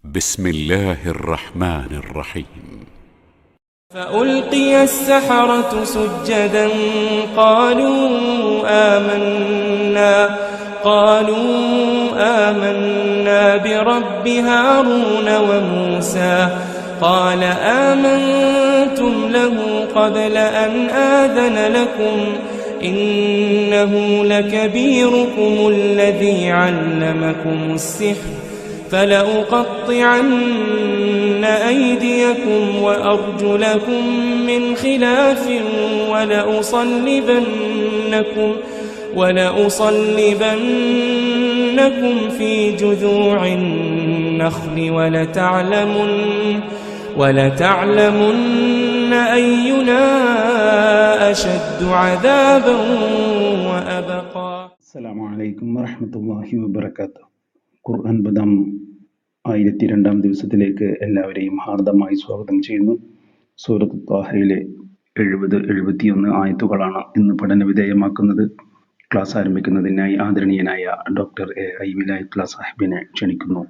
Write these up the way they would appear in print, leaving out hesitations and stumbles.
بسم الله الرحمن الرحيم. فألقي السحرة سجدا قالوا آمنا برب هارون وموسى قال آمنتم له قبل أن آذن لكم إنه لكبيركم الذي علمكم السحر فلأقطعن أيديكم وأرجلكم من خلاف ولأصلبنكم في جذوع النخل ولتعلمن أينا أشد عذابا وأبقى. السلام عليكم ورحمة الله وبركاته. ഖുർആൻ ബദം 1002 ദിവസത്തിലേക്ക് എല്ലാവരെയും ഹാർദമായി സ്വാഗതം ചെയ്യുന്നു. സൂറത്ത് ത്വാഹയിലെ 70-71 ആയത്തുകളാണ് ഇന്ന് പഠന വിധേയമാക്കുന്നത്. ക്ലാസ് ആരംഭിക്കുന്നതിനായി ആദരണീയനായ ഡോക്ടർ എ വിലായത്തുള്ള സാഹിബിനെ ക്ഷണിക്കുന്നു.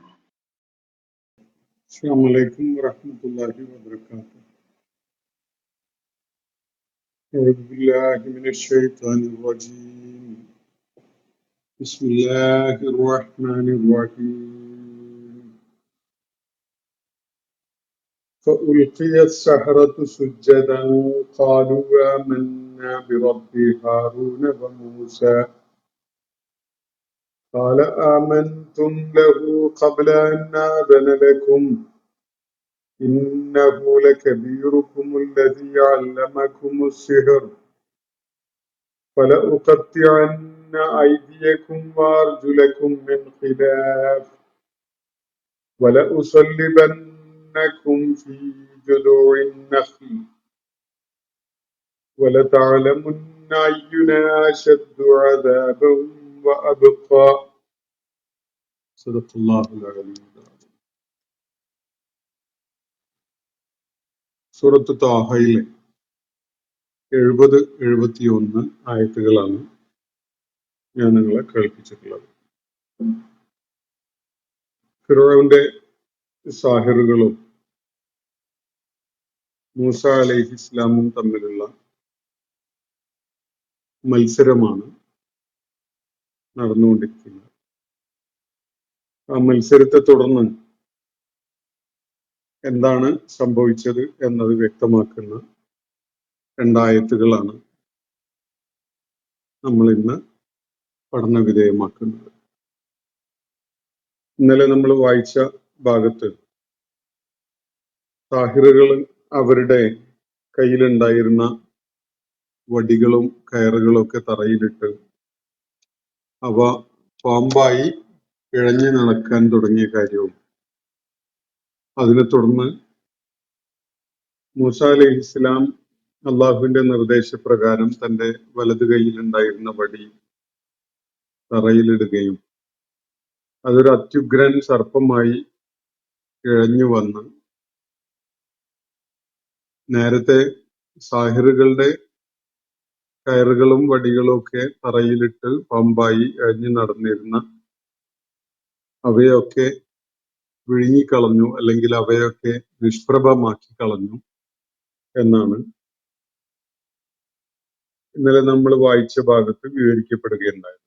അസ്സലാമു അലൈക്കും വറഹ്മത്തുള്ളാഹി വബറകാതുഹു. അഊദു ബില്ലാഹി മിനശ് ശൈത്വാനിർ റജീം. ബിസ്മില്ലാഹിർ റഹ്മാനിർ റഹീം. فألقي السحرة سجدا قالوا آمنا برب هارون وموسى قال آمنتم له قبل أن آذن لكم إنه لكبيركم الذي علمكم السحر فلأقطعن أيديكم وأرجلكم من خلاف ولأصلبنكم في جذوع النخل ولتعلمن أينا أشد عذابا وأبقى. صدق الله العلي العظيم. സൂറത്ത് ത്വാഹയിലെ 70-71 ആയത്തുകളാണ് ഞാൻ നിങ്ങളെ കേൾപ്പിച്ചിട്ടുള്ളത്. ഫിറഔന്റെ സാഹിറുകളും മൂസ അലൈഹിസ്സലാമും തമ്മിലുള്ള മത്സരമാണ് നടന്നുകൊണ്ടിരിക്കുന്നത്. ആ മത്സരത്തെ തുടർന്ന് എന്താണ് സംഭവിച്ചത് എന്നത് വ്യക്തമാക്കുന്ന 2 ആയത്തുകളാണ് നമ്മൾ ഇന്ന് പഠന വിധേയമാക്കുന്നത്. ഇന്നലെ നമ്മൾ വായിച്ച ഭാഗത്ത് സാഹിറുകൾ അവരുടെ കയ്യിലുണ്ടായിരുന്ന വടികളും കയറുകളും ഒക്കെ തറയിലിട്ട് അവ പാമ്പായി ഇഴഞ്ഞു നടക്കാൻ തുടങ്ങിയ കാര്യവും അതിനെ തുടർന്ന് മൂസ അലൈഹിസ്സലാം അള്ളാഹുവിന്റെ നിർദ്ദേശപ്രകാരം തന്റെ വലതു കൈയിലുണ്ടായിരുന്ന വടി തറയിലിടുകയും അതൊരു അത്യുഗ്രൻ സർപ്പമായി ഇഴഞ്ഞു വന്ന് നേരത്തെ സാഹിറുകളുടെ കയറുകളും വടികളും ഒക്കെ തറയിലിട്ട് പാമ്പായി ഇഴഞ്ഞു നടന്നിരുന്ന അവയൊക്കെ വിഴുങ്ങിക്കളഞ്ഞു, അല്ലെങ്കിൽ അവയൊക്കെ നിഷ്പ്രഭമാക്കി കളഞ്ഞു എന്നാണ് ഇന്നലെ നമ്മൾ വായിച്ച ഭാഗത്ത് വിവരിക്കപ്പെടുകയുണ്ടായത്.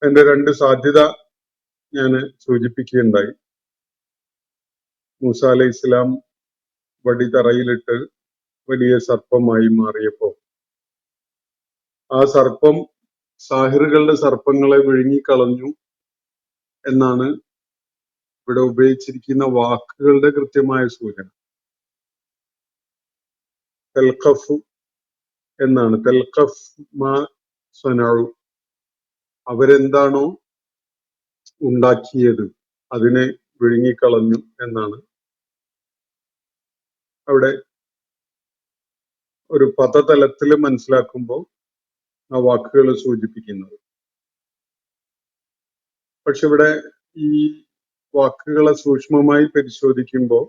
അതിന്റെ 2 സാധ്യത ഞാൻ സൂചിപ്പിക്കുകയുണ്ടായി. മൂസ അലൈഹി ഇസ്ലാം വടി തറയിലിട്ട് വലിയ സർപ്പമായി മാറിയപ്പോൾ ആ സർപ്പം സാഹിറുകളുടെ സർപ്പങ്ങളെ വിഴുങ്ങിക്കളഞ്ഞു എന്നാണ് ഇവിടെ ഉപയോഗിച്ചിരിക്കുന്ന വാക്കുകളുടെ കൃത്യമായ സൂചന. തെൽഖഫ് എന്നാണ്. തെൽഖഫ് മാ സ്വനഉ, അവരെന്താണോ ഉണ്ടാക്കിയത് അതിനെ വിഴുങ്ങിക്കളഞ്ഞു എന്നാണ് അവിടെ ഒരു പദതലത്തിൽ മനസ്സിലാക്കുമ്പോൾ ആ വാക്കുകൾ സൂചിപ്പിക്കുന്നത്. പക്ഷെ ഇവിടെ ഈ വാക്കുകളെ സൂക്ഷ്മമായി പരിശോധിക്കുമ്പോൾ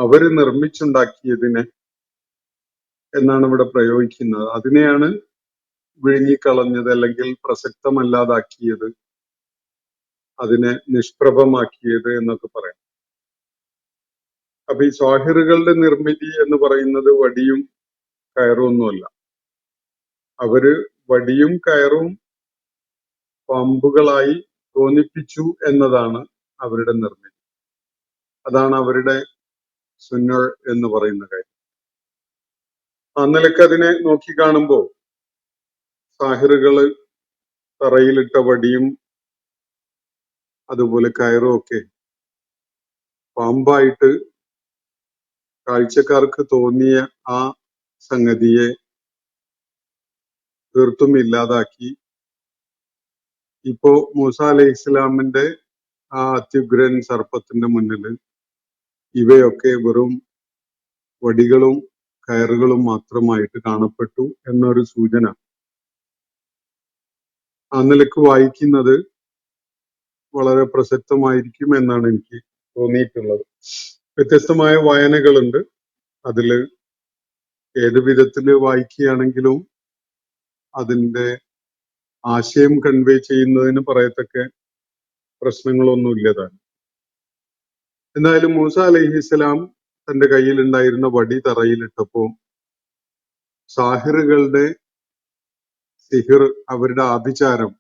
അവര് നിർമ്മിച്ചുണ്ടാക്കിയതിനെ എന്നാണ് ഇവിടെ പ്രയോഗിക്കുന്നത്. അതിനെയാണ് വിഴുങ്ങിക്കളഞ്ഞത് അല്ലെങ്കിൽ പ്രസക്തമല്ലാതാക്കിയത്. അതിനെ നിഷ്പ്രഭമാക്കിയത് എന്നൊക്കെ പറയാം. അപ്പൊ ഈ സ്വാഹിറുകളുടെ നിർമ്മിതി എന്ന് പറയുന്നത് വടിയും കയറും ഒന്നുമല്ല. അവര് വടിയും കയറും പാമ്പുകളായി തോന്നിപ്പിച്ചു എന്നതാണ് അവരുടെ നിർമ്മിതി. അതാണ് അവരുടെ സുന്നർ എന്ന് പറയുന്ന കാര്യം. ആ നിലക്ക് അതിനെ നോക്കിക്കാണുമ്പോ സാഹിറുകള് തറയിലിട്ട വടിയും അതുപോലെ കയറും ഒക്കെ പാമ്പായിട്ട് കാഴ്ചക്കാർക്ക് തോന്നിയ ആ സംഗതിയെ തീർത്തും ഇല്ലാതാക്കി ഇപ്പോ മൂസ അലൈഹി ഇസ്ലാമിന്റെ ആ അത്യുഗ്രൻ സർപ്പത്തിന്റെ മുന്നിൽ ഇവയൊക്കെ വെറും വടികളും കയറുകളും മാത്രമായിട്ട് കാണപ്പെട്ടു എന്നൊരു സൂചന ആ നിലക്ക് വായിക്കുന്നത് വളരെ പ്രസക്തമായിരിക്കും എന്നാണ് എനിക്ക് തോന്നിയിട്ടുള്ളത്. വ്യത്യസ്തമായ വായനകളുണ്ട്. അതില് ഏത് വിധത്തില് വായിക്കുകയാണെങ്കിലും അതിന്റെ ആശയം കൺവേ ചെയ്യുന്നതിന് പറയത്തക്ക പ്രശ്നങ്ങളൊന്നുമില്ലതാണ്. എന്തായാലും മൂസ അലൈഹിസ്സലാം തന്റെ കയ്യിലുണ്ടായിരുന്ന വടി തറയിലിട്ടപ്പോ സാഹിറുകളുടെ സിഹിർ, അവരുടെ ആഭിചാരം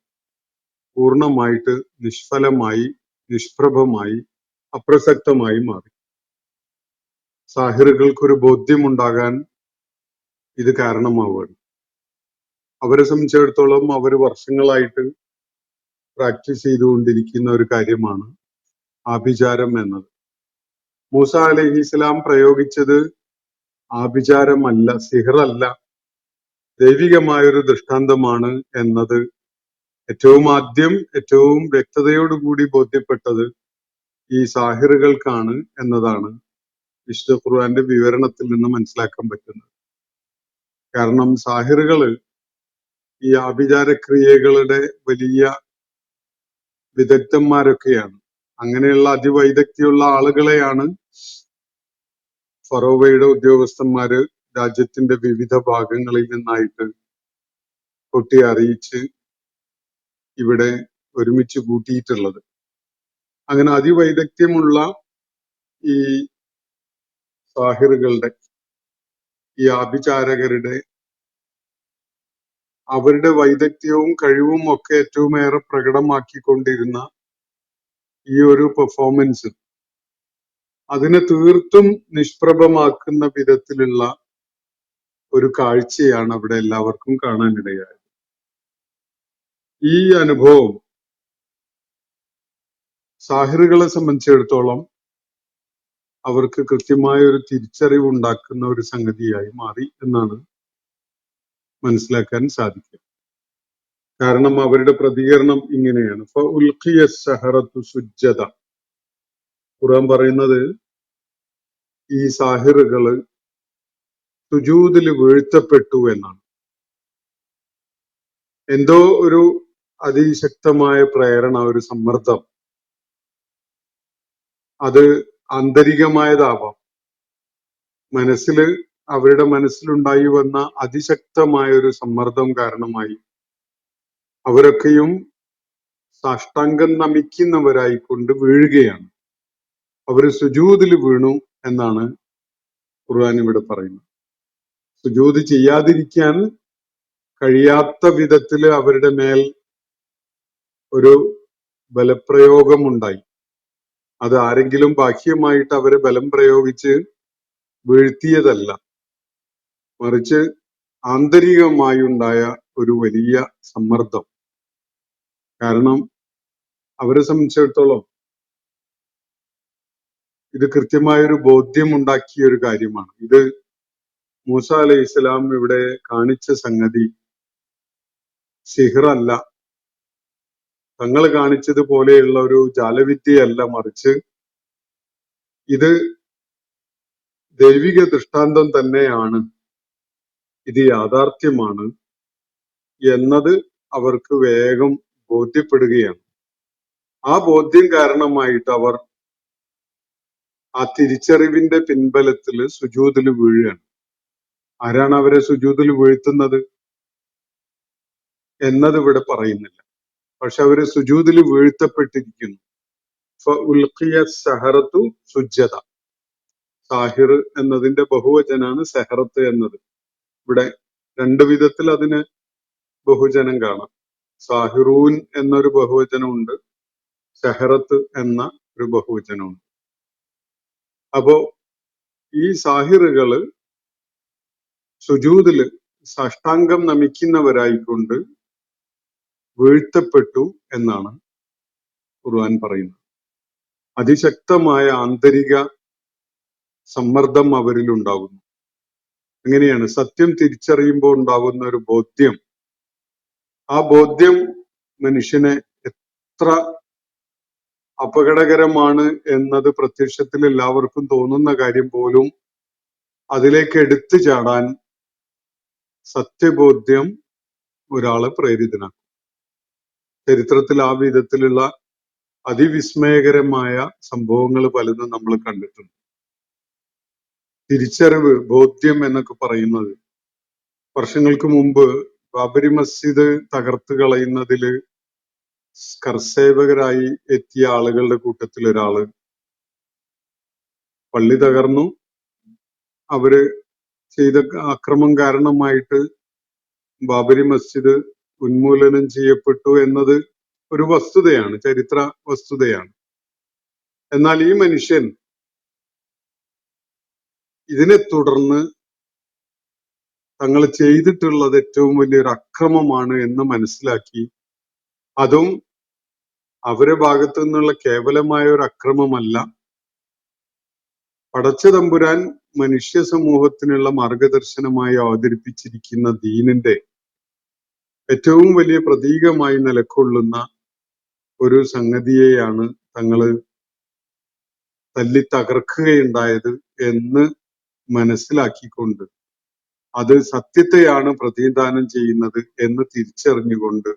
പൂർണ്ണമായിട്ട് നിഷ്ഫലമായി, നിഷ്പ്രഭമായി, അപ്രസക്തമായി മാറി. സാഹിറുകൾക്കൊരു ബോധ്യമുണ്ടാകാൻ ഇത് കാരണമാവുകയാണ്. അവരെ സംബന്ധിച്ചിടത്തോളം അവർ വർഷങ്ങളായിട്ട് പ്രാക്ടീസ് ചെയ്തുകൊണ്ടിരിക്കുന്ന ഒരു കാര്യമാണ് ആഭിചാരം എന്നത്. മൂസ അലൈഹിസ്സലാം പ്രയോഗിച്ചത് ആഭിചാരമല്ല, സിഹറല്ല, ദൈവികമായൊരു ദൃഷ്ടാന്തമാണ് എന്നത് ഏറ്റവും ആദ്യം ഏറ്റവും വ്യക്തതയോടുകൂടി ബോധ്യപ്പെട്ടത് ഈ സാഹിറുകൾക്കാണ് എന്നതാണ് വിശുദ്ധ ഖുർആന്റെ വിവരണത്തിൽ നിന്ന് മനസ്സിലാക്കാൻ പറ്റുന്നത്. കാരണം സാഹിറുകള് ഈ ആഭിചാരക്രിയകളുടെ വലിയ വിദഗ്ധന്മാരൊക്കെയാണ്. അങ്ങനെയുള്ള അതിവൈദഗ്ധ്യമുള്ള ആളുകളെയാണ് ഫറോവയുടെ ഉദ്യോഗസ്ഥന്മാര് രാജ്യത്തിന്റെ വിവിധ ഭാഗങ്ങളിൽ നിന്നായിട്ട് കൊട്ടി അറിയിച്ച് ഇവിടെ ഒരുമിച്ച് കൂട്ടിയിട്ടുള്ളത്. അങ്ങനെ അതിവൈദഗ്ധ്യമുള്ള ഈ സാഹിറുകളുടെ, ഈ ആഭിചാരകരുടെ, അവരുടെ വൈദഗ്ധ്യവും കഴിവും ഒക്കെ ഏറ്റവും ഏറെ പ്രകടമാക്കിക്കൊണ്ടിരുന്ന ഈ ഒരു പെർഫോമൻസ് അതിനെ തീർത്തും നിഷ്പ്രഭമാക്കുന്ന വിധത്തിലുള്ള ഒരു കാഴ്ചയാണ് അവിടെ എല്ലാവർക്കും കാണാനിടയായത്. ഈ അനുഭവം സാഹിറുകളെ സംബന്ധിച്ചിടത്തോളം അവർക്ക് കൃത്യമായ ഒരു തിരിച്ചറിവ് ഉണ്ടാക്കുന്ന ഒരു സംഗതിയായി മാറി എന്നാണ് മനസ്സിലാക്കാൻ സാധിക്കുക. കാരണം അവരുടെ പ്രതികരണം ഇങ്ങനെയാണ്. ഫഉൽഖിയ സഹറത്തു സുജ്ജദ. ഖുർആൻ പറയുന്നത് ഈ സാഹിറുകള് സുജൂദിൽ വീഴ്ത്തപ്പെട്ടു എന്നാണ്. എന്തോ ഒരു അതിശക്തമായ പ്രേരണ, ഒരു സമ്മർദ്ദം, അത് ആന്തരികമായതാവാം. മനസ്സില്, അവരുടെ മനസ്സിലുണ്ടായി വന്ന അതിശക്തമായ ഒരു സമ്മർദ്ദം കാരണമായി അവരൊക്കെയും സാഷ്ടാംഗം നമിക്കുന്നവരായിക്കൊണ്ട് വീഴുകയാണ്. അവര് സുജൂദിൽ വീണു എന്നാണ് ഖുർആൻ ഇവിടെ പറയുന്നത്. സുജൂദ് ചെയ്യാതിരിക്കാൻ കഴിയാത്ത വിധത്തില് അവരുടെ മേൽ ഒരു ബലപ്രയോഗമുണ്ടായി. അത് ആരെങ്കിലും ബാഹ്യമായിട്ട് അവരെ ബലം പ്രയോഗിച്ച് വീഴ്ത്തിയതല്ല, മറിച്ച് ആന്തരികമായി ഉണ്ടായ ഒരു വലിയ സമ്മർദ്ദം. കാരണം അവരെ സംബന്ധിച്ചിടത്തോളം ഇത് കൃത്യമായൊരു ബോധ്യമുണ്ടാക്കിയ ഒരു കാര്യമാണ്. ഇത് മൂസ അലൈഹി ഇസ്ലാം ഇവിടെ കാണിച്ച സംഗതി സിഹ്റല്ല, തങ്ങൾ കാണിച്ചതുപോലെയുള്ള ഒരു ജാലവിദ്യയല്ല, മറിച്ച് ഇത് ദൈവിക ദൃഷ്ടാന്തം തന്നെയാണ്, ഇത് യാഥാർത്ഥ്യമാണ് എന്നത് അവർക്ക് വേഗം ബോധ്യപ്പെടുകയാണ്. ആ ബോധ്യം കാരണമായിട്ട് അവർ ആ തിരിച്ചറിവിന്റെ പിൻബലത്തിൽ സുജൂദിൽ വീഴുകയാണ്. ആരാണ് അവരെ സുജൂദിൽ വീഴ്ത്തുന്നത് എന്നത് ഇവിടെ പറയുന്നില്ല. പക്ഷെ അവര് സുജൂദിൽ വീഴ്ത്തപ്പെട്ടിരിക്കുന്നു. ഫഉൽഖിയ സഹറത്തു സുജ്ജദ. സാഹിർ എന്നതിന്റെ ബഹുവചനാണ് സെഹറത്ത് എന്നത്. ഇവിടെ രണ്ടു വിധത്തിൽ അതിന് ബഹുവചനം കാണാം. സാഹിറൂൻ എന്നൊരു ബഹുവചനമുണ്ട്, സെഹറത്ത് എന്ന ഒരു ബഹുവചനമുണ്ട്. അപ്പോ ഈ സാഹിറുകള് സുജൂദില് സാഷ്ടാംഗം നമിക്കുന്നവരായിക്കൊണ്ട് വീഴ്ത്തപ്പെട്ടു എന്നാണ് ഖുർആൻ പറയുന്നത്. അതിശക്തമായ ആന്തരിക സമ്മർദ്ദം അവരിൽ ഉണ്ടാകുന്നു. എങ്ങനെയാണ്? സത്യം തിരിച്ചറിയുമ്പോൾ ഉണ്ടാകുന്ന ഒരു ബോധ്യം. ആ ബോധ്യം മനുഷ്യനെ എത്ര അപകടകരമാണ് എന്നത് പ്രത്യക്ഷത്തിൽ എല്ലാവർക്കും തോന്നുന്ന കാര്യം പോലും അതിലേക്ക് എടുത്തു ചാടാൻ സത്യബോധ്യം ഒരാളെ പ്രേരിതനാക്കും. ചരിത്രത്തിൽ ആ വിധത്തിലുള്ള അതിവിസ്മയകരമായ സംഭവങ്ങൾ പലതും നമ്മൾ കണ്ടിട്ടുണ്ട്. തിരിച്ചറിവ്, ബോധ്യം എന്നൊക്കെ പറയുന്നത് വർഷങ്ങൾക്ക് മുമ്പ് ബാബരി മസ്ജിദ് തകർത്ത് കളയുന്നതില് കർസേവകരായി എത്തിയ ആളുകളുടെ കൂട്ടത്തിൽ ഒരാള് പള്ളി തകർന്നു, അവര് ചെയ്ത അക്രമം കാരണമായിട്ട് ബാബരി മസ്ജിദ് ഉന്മൂലനം ചെയ്യപ്പെട്ടു എന്നത് ഒരു വസ്തുതയാണ്, ചരിത്ര വസ്തുതയാണ്. എന്നാൽ ഈ മനുഷ്യൻ ഇതിനെ തുടർന്ന് തങ്ങൾ ചെയ്തിട്ടുള്ളത് ഏറ്റവും വലിയൊരു അക്രമമാണ് എന്ന് മനസ്സിലാക്കി, അതും അവരുടെ ഭാഗത്തു നിന്നുള്ള കേവലമായ ഒരു അക്രമമല്ല, പടച്ച തമ്പുരാൻ മനുഷ്യ സമൂഹത്തിനുള്ള മാർഗദർശനമായി അവതരിപ്പിച്ചിരിക്കുന്ന ദീനിന്റെ ഏറ്റവും വലിയ പ്രതീകമായി നിലകൊള്ളുന്ന ഒരു സംഗതിയെയാണ് തങ്ങള് തല്ലി തകർക്കുകയുണ്ടായത് എന്ന് മനസ്സിലാക്കിക്കൊണ്ട് അത് സത്യത്തെയാണ് പ്രതിനിധാനം ചെയ്യുന്നത് എന്ന് തിരിച്ചറിഞ്ഞുകൊണ്ട്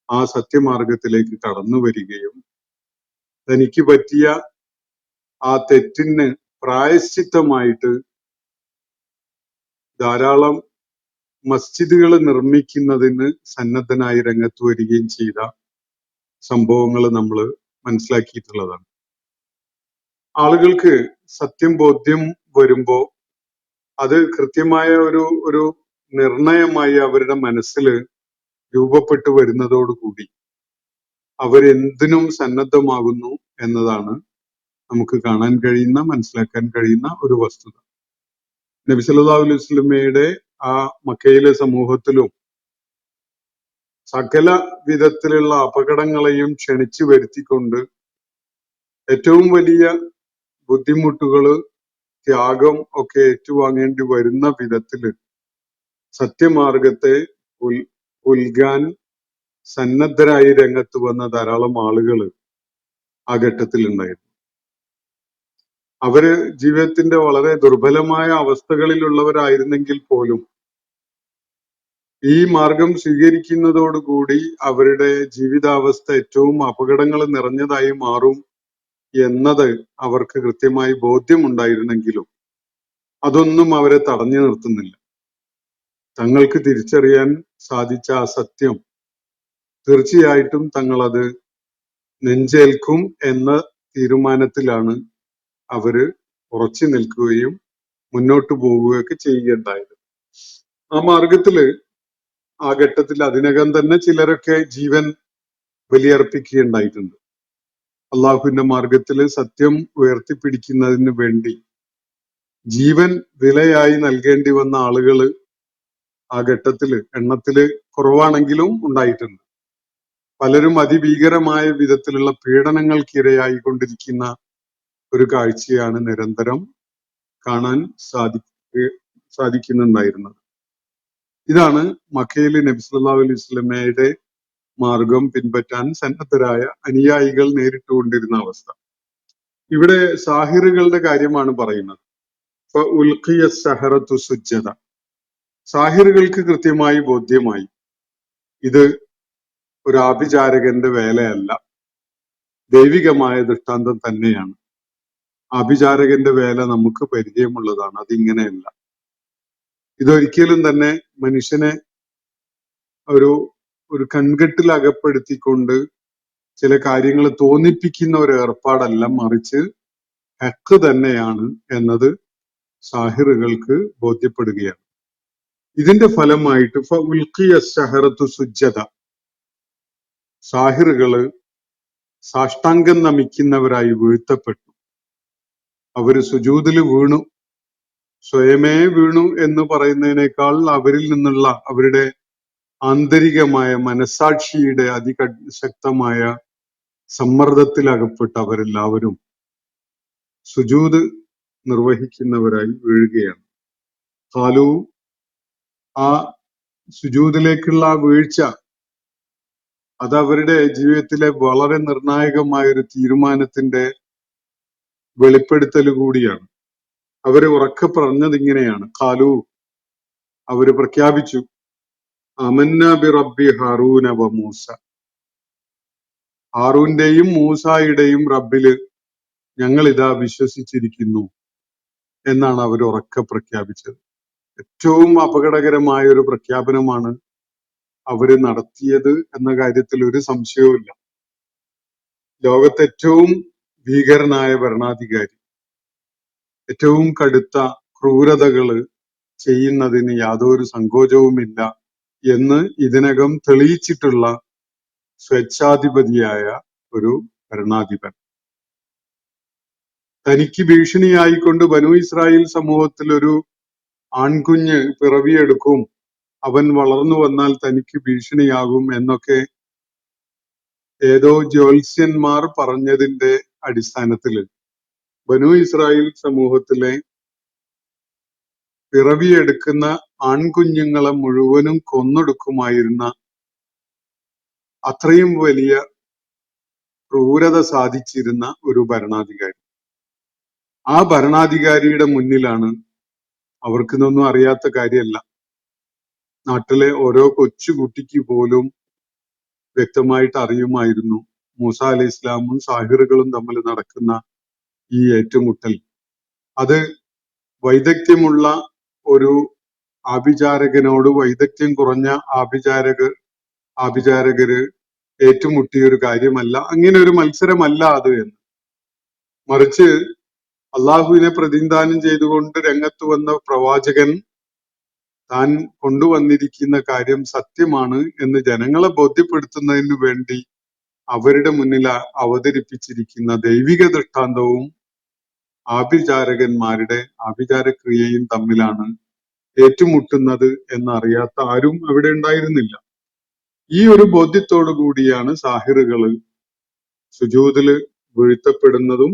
ആ സത്യമാർഗത്തിലേക്ക് കടന്നു വരികയും തനിക്ക് പറ്റിയ ആ തെറ്റിന് പ്രായശ്ചിത്തമായിട്ട് ധാരാളം മസ്ജിദുകൾ നിർമ്മിക്കുന്നതിന് സന്നദ്ധനായി രംഗത്ത് വരികയും ചെയ്ത സംഭവങ്ങൾ നമ്മൾ മനസ്സിലാക്കിയിട്ടുള്ളതാണ്. ആളുകൾക്ക് സത്യം ബോധ്യം വരുമ്പോ അത് കൃത്യമായ ഒരു നിർണയമായി അവരുടെ മനസ്സിൽ രൂപപ്പെട്ടു വരുന്നതോടുകൂടി അവരെന്തിനും സന്നദ്ധമാകുന്നു എന്നതാണ് നമുക്ക് കാണാൻ കഴിയുന്ന, മനസ്സിലാക്കാൻ കഴിയുന്ന ഒരു വസ്തുത. നബി സല്ലല്ലാഹു അലൈഹി വസല്ലമയുടെ ആ മക്കയിലെ സമൂഹത്തിലും സകല വിധത്തിലുള്ള അപകടങ്ങളെയും ക്ഷണിച്ചു വരുത്തിക്കൊണ്ട് ഏറ്റവും വലിയ ബുദ്ധിമുട്ടുകള്, ത്യാഗം ഒക്കെ ഏറ്റുവാങ്ങേണ്ടി വരുന്ന വിധത്തില് സത്യമാർഗത്തെ ഉൽഗാൻ സന്നദ്ധരായി രംഗത്ത് വന്ന ധാരാളം ആളുകൾ ആ ഘട്ടത്തിൽ ഉണ്ടായിരുന്നു. അവര് ജീവിതത്തിന്റെ വളരെ ദുർബലമായ അവസ്ഥകളിലുള്ളവരായിരുന്നെങ്കിൽ പോലും ഈ മാർഗം സ്വീകരിക്കുന്നതോടുകൂടി അവരുടെ ജീവിതാവസ്ഥ ഏറ്റവും അപകടങ്ങൾ നിറഞ്ഞതായി മാറും എന്നത് അവർക്ക് കൃത്യമായി ബോധ്യമുണ്ടായിരുന്നെങ്കിലും അതൊന്നും അവരെ തടഞ്ഞു നിർത്തുന്നില്ല. തങ്ങൾക്ക് തിരിച്ചറിയാൻ സാധിച്ച ആ സത്യം തീർച്ചയായിട്ടും തങ്ങളത് നെഞ്ചേൽക്കും എന്ന തീരുമാനത്തിലാണ് അവര് ഉറച്ചു നിൽക്കുകയും മുന്നോട്ട് പോവുകയൊക്കെ ചെയ്യുകയുണ്ടായത്. ആ മാർഗത്തില് ആ ഘട്ടത്തിൽ അതിനകം തന്നെ ചിലരൊക്കെ ജീവൻ ബലിയർപ്പിക്കുകയുണ്ടായിട്ടുണ്ട്. അള്ളാഹുവിന്റെ മാർഗത്തില് സത്യം ഉയർത്തിപ്പിടിക്കുന്നതിന് വേണ്ടി ജീവൻ വിലയായി നൽകേണ്ടി വന്ന ആളുകള് ആ ഘട്ടത്തില് എണ്ണത്തില് കുറവാണെങ്കിലും ഉണ്ടായിട്ടുണ്ട്. പലരും അതിഭീകരമായ വിധത്തിലുള്ള പീഡനങ്ങൾക്കിരയായിക്കൊണ്ടിരിക്കുന്ന ഒരു കാഴ്ചയാണ് നിരന്തരം കാണാൻ സാധിക്കുന്നുണ്ടായിരുന്നത്. ഇതാണ് മക്കയിൽ നബി സല്ലല്ലാഹു അലൈഹി വസല്ലമയുടെ മാർഗം പിൻപറ്റാൻ സന്നദ്ധരായ അനുയായികൾ നേരിട്ടുകൊണ്ടിരുന്ന അവസ്ഥ. ഇവിടെ സാഹിറുകളുടെ കാര്യമാണ് പറയുന്നത്. ഫഉൽഖിയ സഹറത്തു സുജ്ജദ. സാഹിറുകൾക്ക് കൃത്യമായി ബോധ്യമായി ഇത് ഒരു ആഭിചാരകന്റെ വേലയല്ല, ദൈവികമായ ദൃഷ്ടാന്തം തന്നെയാണ്. ആഭിചാരകന്റെ വേല നമുക്ക് പരിചയമുള്ളതാണ്, അതിങ്ങനെയല്ല. ഇതൊരിക്കലും തന്നെ മനുഷ്യനെ ഒരു ഒരു കൺകെട്ടിൽ അകപ്പെടുത്തിക്കൊണ്ട് ചില കാര്യങ്ങൾ തോന്നിപ്പിക്കുന്ന ഒരു ഏർപ്പാടല്ല, മറിച്ച് ഹക്ക് തന്നെയാണ് എന്നത് സാഹിറുകൾക്ക് ബോധ്യപ്പെടുകയാണ്. ഇതിന്റെ ഫലമായിട്ട് ഫഉൽഖിയ അസ്സഹറത്തു സുജ്ജദ, സാഹിറുകള് സാഷ്ടാംഗം നമിക്കുന്നവരായി വീഴ്ത്തപ്പെട്ടു. അവര് സുജൂദില് വീണു. സ്വയമേ വീണു എന്ന് പറയുന്നതിനേക്കാൾ അവരിൽ നിന്നുള്ള അവരുടെ ആന്തരികമായ മനസാക്ഷിയുടെ അതിശക്തമായ സമ്മർദ്ദത്തിൽ അകപ്പെട്ട അവരെല്ലാവരും സുജൂദ് നിർവഹിക്കുന്നവരായി വീഴുകയാണ്. ഖാലു, ആ സുജൂദിലേക്കുള്ള ആ വീഴ്ച അത് അവരുടെ ജീവിതത്തിലെ വളരെ നിർണായകമായ ഒരു തീരുമാനത്തിന്റെ വെളിപ്പെടുത്തൽ കൂടിയാണ്. അവര് ഉറക്കെ പറഞ്ഞത് ഇങ്ങനെയാണ്. ഖാലു, അവര് പ്രഖ്യാപിച്ചു, അമന്ന ബി റബ്ബി ഹാറൂന വ മൂസ, ഹാറൂന്റെയും മൂസായുടെയും റബ്ബില് ഞങ്ങൾ ഇതാ വിശ്വസിച്ചിരിക്കുന്നു എന്നാണ് അവർ ഉറക്കെ പ്രഖ്യാപിച്ചത്. ഏറ്റവും അപകടകരമായ ഒരു പ്രഖ്യാപനമാണ് അവര് നടത്തിയത് എന്ന കാര്യത്തിൽ ഒരു സംശയവുമില്ല. ലോകത്തെ ഏറ്റവും ഭീകരനായ ഭരണാധികാരി ഏറ്റവും കടുത്ത ക്രൂരതകള് ചെയ്യുന്നതിന് യാതൊരു സങ്കോചവുമില്ല എന്ന് ഇതിനകം തെളിയിച്ചിട്ടുള്ള സ്വേച്ഛാധിപതിയായ ഒരു ഭരണാധിപൻ തനിക്ക് ഭീഷണിയായിക്കൊണ്ട് ബനൂ ഇസ്രായേൽ സമൂഹത്തിൽ ഒരു ആൺകുഞ്ഞ് പിറവിയെടുക്കും, അവൻ വളർന്നു വന്നാൽ തനിക്ക് ഭീഷണിയാകും എന്നൊക്കെ ഏതോ ജ്യോത്സ്യന്മാർ പറഞ്ഞതിന്റെ അടിസ്ഥാനത്തില് ബനൂ ഇസ്രായേൽ സമൂഹത്തിലെ പിറവിയെടുക്കുന്ന ആൺകുഞ്ഞുങ്ങളെ മുഴുവനും കൊന്നൊടുക്കുമായിരുന്ന അത്രയും വലിയ ക്രൂരത സാധിച്ചിരുന്ന ഒരു ഭരണാധികാരി. ആ ഭരണാധികാരിയുടെ മുന്നിലാണ്, അവർക്കിതൊന്നും അറിയാത്ത കാര്യമല്ല, നാട്ടിലെ ഓരോ കൊച്ചുകുട്ടിക്ക് പോലും വ്യക്തമായിട്ട് അറിയുമായിരുന്നു മൂസ അലൈഹി ഇസ്ലാമും സാഹിറുകളും തമ്മിൽ നടക്കുന്ന ഈ ഏറ്റുമുട്ടൽ അത് വൈദഗ്ധ്യമുള്ള ഒരു ആഭിചാരകനോട് വൈദഗ്ധ്യം കുറഞ്ഞ ആഭിചാരകര് ഏറ്റുമുട്ടിയ ഒരു കാര്യമല്ല, അങ്ങനെ ഒരു മത്സരമല്ല അത് എന്ന്. മറിച്ച് അള്ളാഹുവിനെ പ്രതിനിധാനം ചെയ്തുകൊണ്ട് രംഗത്ത് വന്ന പ്രവാചകൻ താൻ കൊണ്ടുവന്നിരിക്കുന്ന കാര്യം സത്യമാണ് എന്ന് ജനങ്ങളെ ബോധ്യപ്പെടുത്തുന്നതിന് വേണ്ടി അവരുടെ മുന്നിൽ അവതരിപ്പിച്ചിരിക്കുന്ന ദൈവിക ദൃഷ്ടാന്തവും ആഭിചാരകന്മാരുടെ ആഭിചാരക്രിയയും തമ്മിലാണ് ഏറ്റുമുട്ടുന്നത് എന്നറിയാത്ത ആരും അവിടെ ഉണ്ടായിരുന്നില്ല. ഈ ഒരു ബോധ്യത്തോടു കൂടിയാണ് സാഹിറുകള് സുജൂദില് വീഴ്ത്തപ്പെടുന്നതും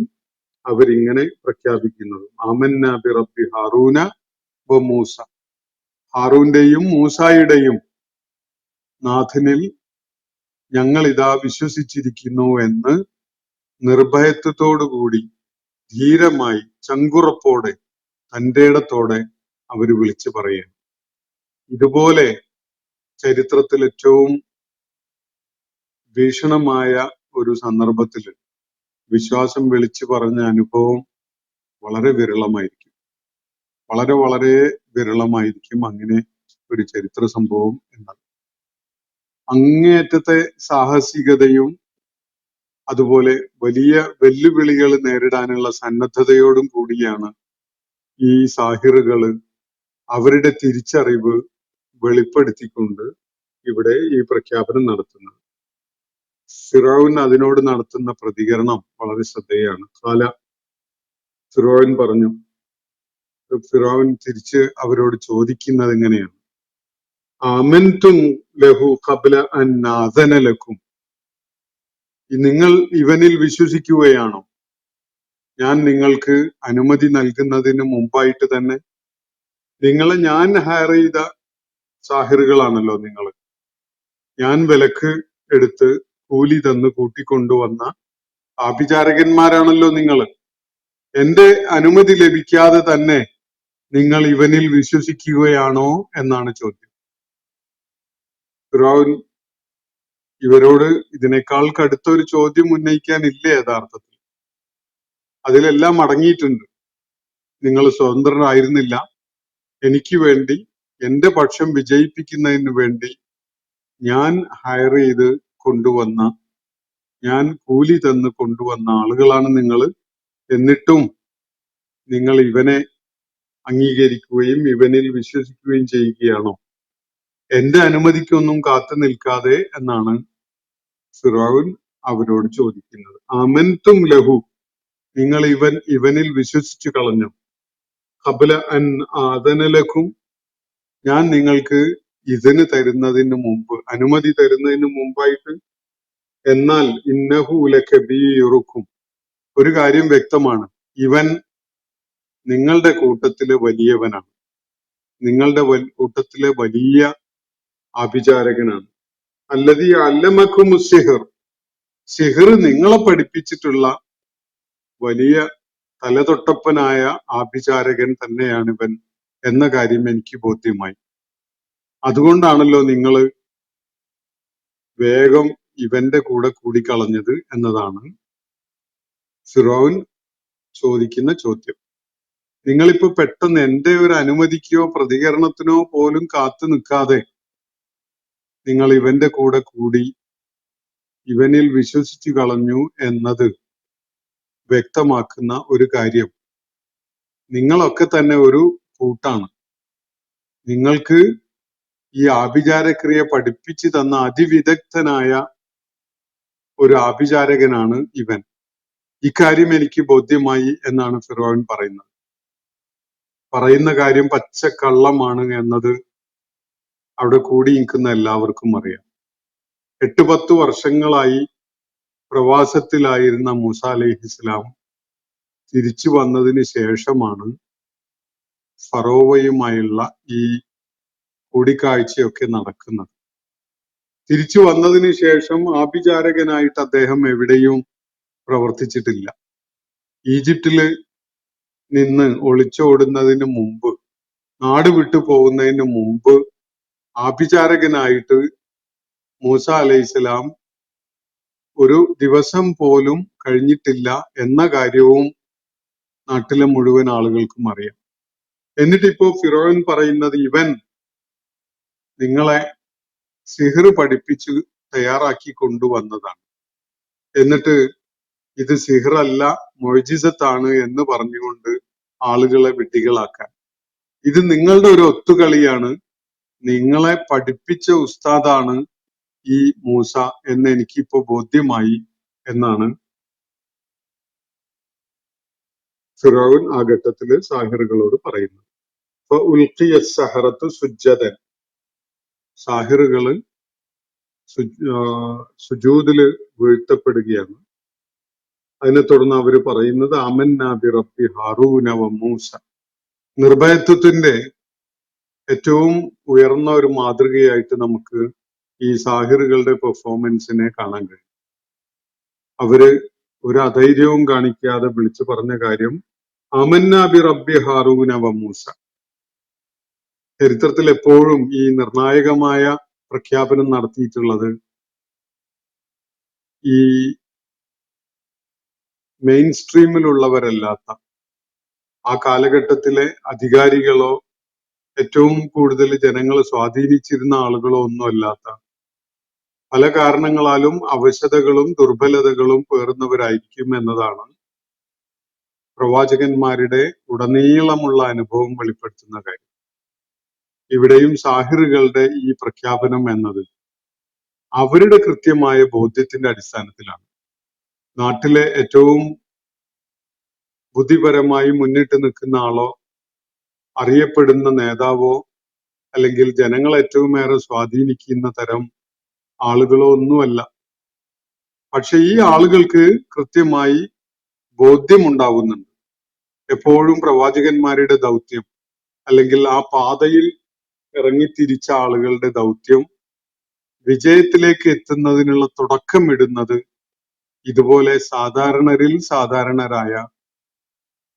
അവരിങ്ങനെ പ്രഖ്യാപിക്കുന്നതും. ആമന്ന ബി റബ്ബി ഹാറൂന വ മൂസ, ഹാറൂന്റെയും മൂസായുടെയും നാഥനിൽ ഞങ്ങൾ ഇതാ വിശ്വസിച്ചിരിക്കുന്നു എന്ന് നിർഭയത്വത്തോടുകൂടി ധീരമായി ചങ്കുറപ്പോടെ തന്റേടത്തോടെ അവര് വിളിച്ചു പറയുകയാണ്. ഇതുപോലെ ചരിത്രത്തിൽ ഏറ്റവും ഭീഷണമായ ഒരു സന്ദർഭത്തിൽ വിശ്വാസം വിളിച്ചു പറഞ്ഞ അനുഭവം വളരെ വിരളമായിരിക്കും, വളരെ വളരെ വിരളമായിരിക്കും അങ്ങനെ ഒരു ചരിത്ര സംഭവം എന്നത്. അങ്ങേയറ്റത്തെ സാഹസികതയും അതുപോലെ വലിയ വെല്ലുവിളികൾ നേരിടാനുള്ള സന്നദ്ധതയോടും കൂടിയാണ് ഈ സാഹിറുകള് അവരുടെ തിരിച്ചറിവ് വെളിപ്പെടുത്തിക്കൊണ്ട് ഇവിടെ ഈ പ്രഖ്യാപനം നടത്തുന്നത്. ഫിറഔൻ അതിനോട് നടത്തുന്ന പ്രതികരണം വളരെ ശ്രദ്ധേയമാണ്. ഫിറഔൻ പറഞ്ഞു, ഫിറഔൻ തിരിച്ച് അവരോട് ചോദിക്കുന്നത് എങ്ങനെയാണ്? ആമൻതും ലഹു ഖബ്ല അൻ ആദന ലക്കും, നിങ്ങൾ ഇവനിൽ വിശ്വസിക്കുകയാണോ ഞാൻ നിങ്ങൾക്ക് അനുമതി നൽകുന്നതിന് മുമ്പായിട്ട് തന്നെ? നിങ്ങളെ ഞാൻ ഹയർ ചെയ്ത സാഹിറുകളാണല്ലോ നിങ്ങൾ, ഞാൻ വിലക്ക് എടുത്ത് കൂലി തന്ന് കൂട്ടിക്കൊണ്ടുവന്ന ആഭിചാരകന്മാരാണല്ലോ നിങ്ങൾ. എന്റെ അനുമതി ലഭിക്കാതെ തന്നെ നിങ്ങൾ ഇവനിൽ വിശ്വസിക്കുകയാണോ എന്നാണ് ചോദ്യം. ഫിറഔൻ ഇവരോട് ഇതിനേക്കാൾ കടുത്ത ഒരു ചോദ്യം ഉന്നയിക്കാനില്ല യഥാർത്ഥത്തിൽ. അതിലെല്ലാം അടങ്ങിയിട്ടുണ്ട്. നിങ്ങൾ സ്വതന്ത്രരായിരുന്നില്ല, എനിക്ക് വേണ്ടി എന്റെ പക്ഷം വിജയിപ്പിക്കുന്നതിന് വേണ്ടി ഞാൻ ഹയർ ചെയ്ത് കൊണ്ടുവന്ന, ഞാൻ കൂലി തന്ന് കൊണ്ടുവന്ന ആളുകളാണ് നിങ്ങൾ. എന്നിട്ടും നിങ്ങൾ ഇവനെ അംഗീകരിക്കുകയും ഇവനിൽ വിശ്വസിക്കുകയും ചെയ്യുകയാണോ? എന്റെ അനുമതിക്കൊന്നും കാത്തു നിൽക്കാതെ എന്നാണ് ഫിറഔൻ അവരോട് ചോദിക്കുന്നത്. ആമൻതും ലഹു, നിങ്ങൾ ഇവനിൽ വിശ്വസിച്ചു കളഞ്ഞു. ഖബ്ല അൻ ആദനലക്കും, ഞാൻ നിങ്ങൾക്ക് ഇതിന് തരുന്നതിന് മുമ്പ്, അനുമതി തരുന്നതിന് മുമ്പായിട്ട്. എന്നാൽ ഇന്നഹു ലകബീറുക്കും, ഒരു കാര്യം വ്യക്തമാണ്, ഇവൻ നിങ്ങളുടെ കൂട്ടത്തിലെ വലിയവനാണ്, നിങ്ങളുടെ കൂട്ടത്തിലെ വലിയ ആഭിചാരകനാണ്. അല്ലദീ അല്ലമക്കും സിഹർ, സിഹർ നിങ്ങളെ പഠിപ്പിച്ചിട്ടുള്ള വലിയ തലതൊട്ടപ്പനായ ആഭിചാരകൻ തന്നെയാണ് ഇവൻ എന്ന കാര്യം എനിക്ക് ബോധ്യമായി. അതുകൊണ്ടാണല്ലോ നിങ്ങൾ വേഗം ഇവന്റെ കൂടെ കൂടിക്കളഞ്ഞത് എന്നതാണ് ഫിറഔൻ ചോദിക്കുന്ന ചോദ്യം. നിങ്ങളിപ്പോ പെട്ടെന്ന് എന്റെ ഒരു അനുമതിക്കോ പ്രതികരണത്തിനോ പോലും കാത്തു നിൽക്കാതെ നിങ്ങൾ ഇവന്റെ കൂടെ കൂടി ഇവനിൽ വിശ്വസിച്ചു കളഞ്ഞു എന്നത് വ്യക്തമാക്കുന്ന ഒരു കാര്യം, നിങ്ങളൊക്കെ തന്നെ ഒരു കൂട്ടാണ്. നിങ്ങൾക്ക് ഈ ആഭിചാരക്രിയ പഠിപ്പിച്ചു തന്ന അതിവിദഗ്ധനായ ഒരു ആഭിചാരകനാണ് ഇവൻ. ഇക്കാര്യം എനിക്ക് ബോധ്യമായി എന്നാണ് ഫിറഔൻ പറയുന്നത്. പറയുന്ന കാര്യം പച്ചക്കള്ളമാണ് എന്നത് അവിടെ കൂടി നിൽക്കുന്ന എല്ലാവർക്കും അറിയാം. 8-10 വർഷങ്ങളായി പ്രവാസത്തിലായിരുന്ന മൂസ അലൈഹിസ്സലാം തിരിച്ചു വന്നതിന് ശേഷമാണ് ഫറോവയുമായുള്ള ഈ കൂടിക്കാഴ്ചയൊക്കെ നടക്കുന്നത്. തിരിച്ചു വന്നതിന് ശേഷം ആഭിചാരകനായിട്ട് അദ്ദേഹം എവിടെയും പ്രവർത്തിച്ചിട്ടില്ല. ഈജിപ്തില് നിന്ന് ഒളിച്ചോടുന്നതിന് മുമ്പ്, നാട് വിട്ടു പോകുന്നതിന് മുമ്പ് ആഭിചാരകനായിട്ട് മൂസ അലൈഹിസ്സലാം ഒരു ദിവസം പോലും കഴിഞ്ഞിട്ടില്ല എന്ന കാര്യവും നാട്ടിലെ മുഴുവൻ ആളുകൾക്കും അറിയാം. എന്നിട്ടിപ്പോ ഫിറഔൻ പറയുന്നത് ഇവൻ നിങ്ങളെ സിഹർ പഠിപ്പിച്ച് തയ്യാറാക്കി കൊണ്ടുവന്നതാണ്, എന്നിട്ട് ഇത് സിഹറല്ല മൊയ്ജിസത്താണ് എന്ന് പറഞ്ഞുകൊണ്ട് ആളുകളെ വിഡ്ഢികളാക്കാൻ. ഇത് നിങ്ങളുടെ ഒരു ഒത്തുകളിയാണ്, നിങ്ങളെ പഠിപ്പിച്ച ഉസ്താദാണ് ഈ മൂസ എന്ന് എനിക്കിപ്പോ ബോധ്യമായി എന്നാണ് ഫിറഔൻ ആ ഘട്ടത്തില് സാഹിറുകളോട് പറയുന്നത്. ഉൽഖിയ സഹറത്ത് സുജ്ജദൻ, സാഹിറുകള് സുജൂദില് വീഴ്ത്തപ്പെടുകയാണ്. അതിനെ തുടർന്ന് അവര് പറയുന്നത് ആമന്നാ ബി റബ്ബി ഹാറൂന വ മൂസ. നിർഭയത്വത്തിന്റെ ഏറ്റവും ഉയർന്ന ഒരു മാതൃകയായിട്ട് നമുക്ക് ഈ സാഹിറുകളുടെ പെർഫോമൻസിനെ കാണാൻ കഴിയും. അവര് ഒരു അധൈര്യവും കാണിക്കാതെ വിളിച്ചു പറഞ്ഞ കാര്യം ആമന്നാ ബി റബ്ബി ഹാറൂന വ മൂസ. ചരിത്രത്തിൽ എപ്പോഴും ഈ നിർണായകമായ പ്രഖ്യാപനം നടത്തിയിട്ടുള്ളത് ഈ മെയിൻ സ്ട്രീമിലുള്ളവരല്ലാത്ത, ആ കാലഘട്ടത്തിലെ അധികാരികളോ ഏറ്റവും കൂടുതൽ ജനങ്ങളെ സ്വാധീനിച്ചിരുന്ന ആളുകളോ ഒന്നുമല്ലാത്ത, പല കാരണങ്ങളാലും അവശതകളും ദുർബലതകളും പേറുന്നവരായിരിക്കും എന്നതാണ് പ്രവാചകന്മാരുടെ ഉടനീളമുള്ള അനുഭവം വെളിപ്പെടുത്തുന്ന കാര്യം. ഇവിടെയും സാഹിറുകളുടെ ഈ പ്രഖ്യാപനം എന്നത് അവരുടെ കൃത്യമായ ബോധ്യത്തിന്റെ അടിസ്ഥാനത്തിലാണ്. നാട്ടിലെ ഏറ്റവും ബുദ്ധിപരമായി മുന്നിട്ട് നിൽക്കുന്ന ആളോ അറിയപ്പെടുന്ന നേതാവോ അല്ലെങ്കിൽ ജനങ്ങളെ ഏറ്റവും ഏറെ സ്വാധീനിക്കുന്ന തരം ആളുകളോ ഒന്നുമല്ല. പക്ഷെ ഈ ആളുകൾക്ക് കൃത്യമായി ബോധ്യമുണ്ടാകുന്നുണ്ട് എപ്പോഴും പ്രവാചകന്മാരുടെ ദൗത്യം അല്ലെങ്കിൽ ആ പാതയിൽ ഇറങ്ങിത്തിരിച്ച ആളുകളുടെ ദൗത്യം വിജയത്തിലേക്ക് എത്തുന്നതിനുള്ള തുടക്കമിടുന്നത് ഇതുപോലെ സാധാരണരിൽ സാധാരണരായ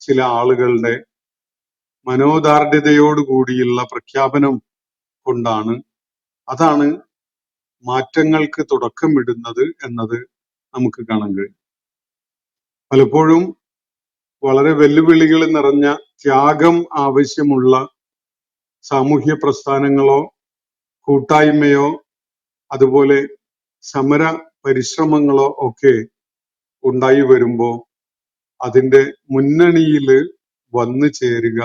ചില ആളുകളുടെ മനോദാർഢ്യതയോടുകൂടിയുള്ള പ്രഖ്യാപനം കൊണ്ടാണ്. അതാണ് മാറ്റങ്ങൾക്ക് തുടക്കമിടുന്നത് എന്നത് നമുക്ക് കാണാൻ കഴിയും. പലപ്പോഴും വളരെ വെല്ലുവിളികൾ നിറഞ്ഞ ത്യാഗം ആവശ്യമുള്ള സാമൂഹ്യ പ്രസ്ഥാനങ്ങളോ കൂട്ടായ്മയോ അതുപോലെ സമര പരിശ്രമങ്ങളോ ഒക്കെ ഉണ്ടായി വരുമ്പോ അതിന്റെ മുന്നണിയിൽ വന്നു ചേരുക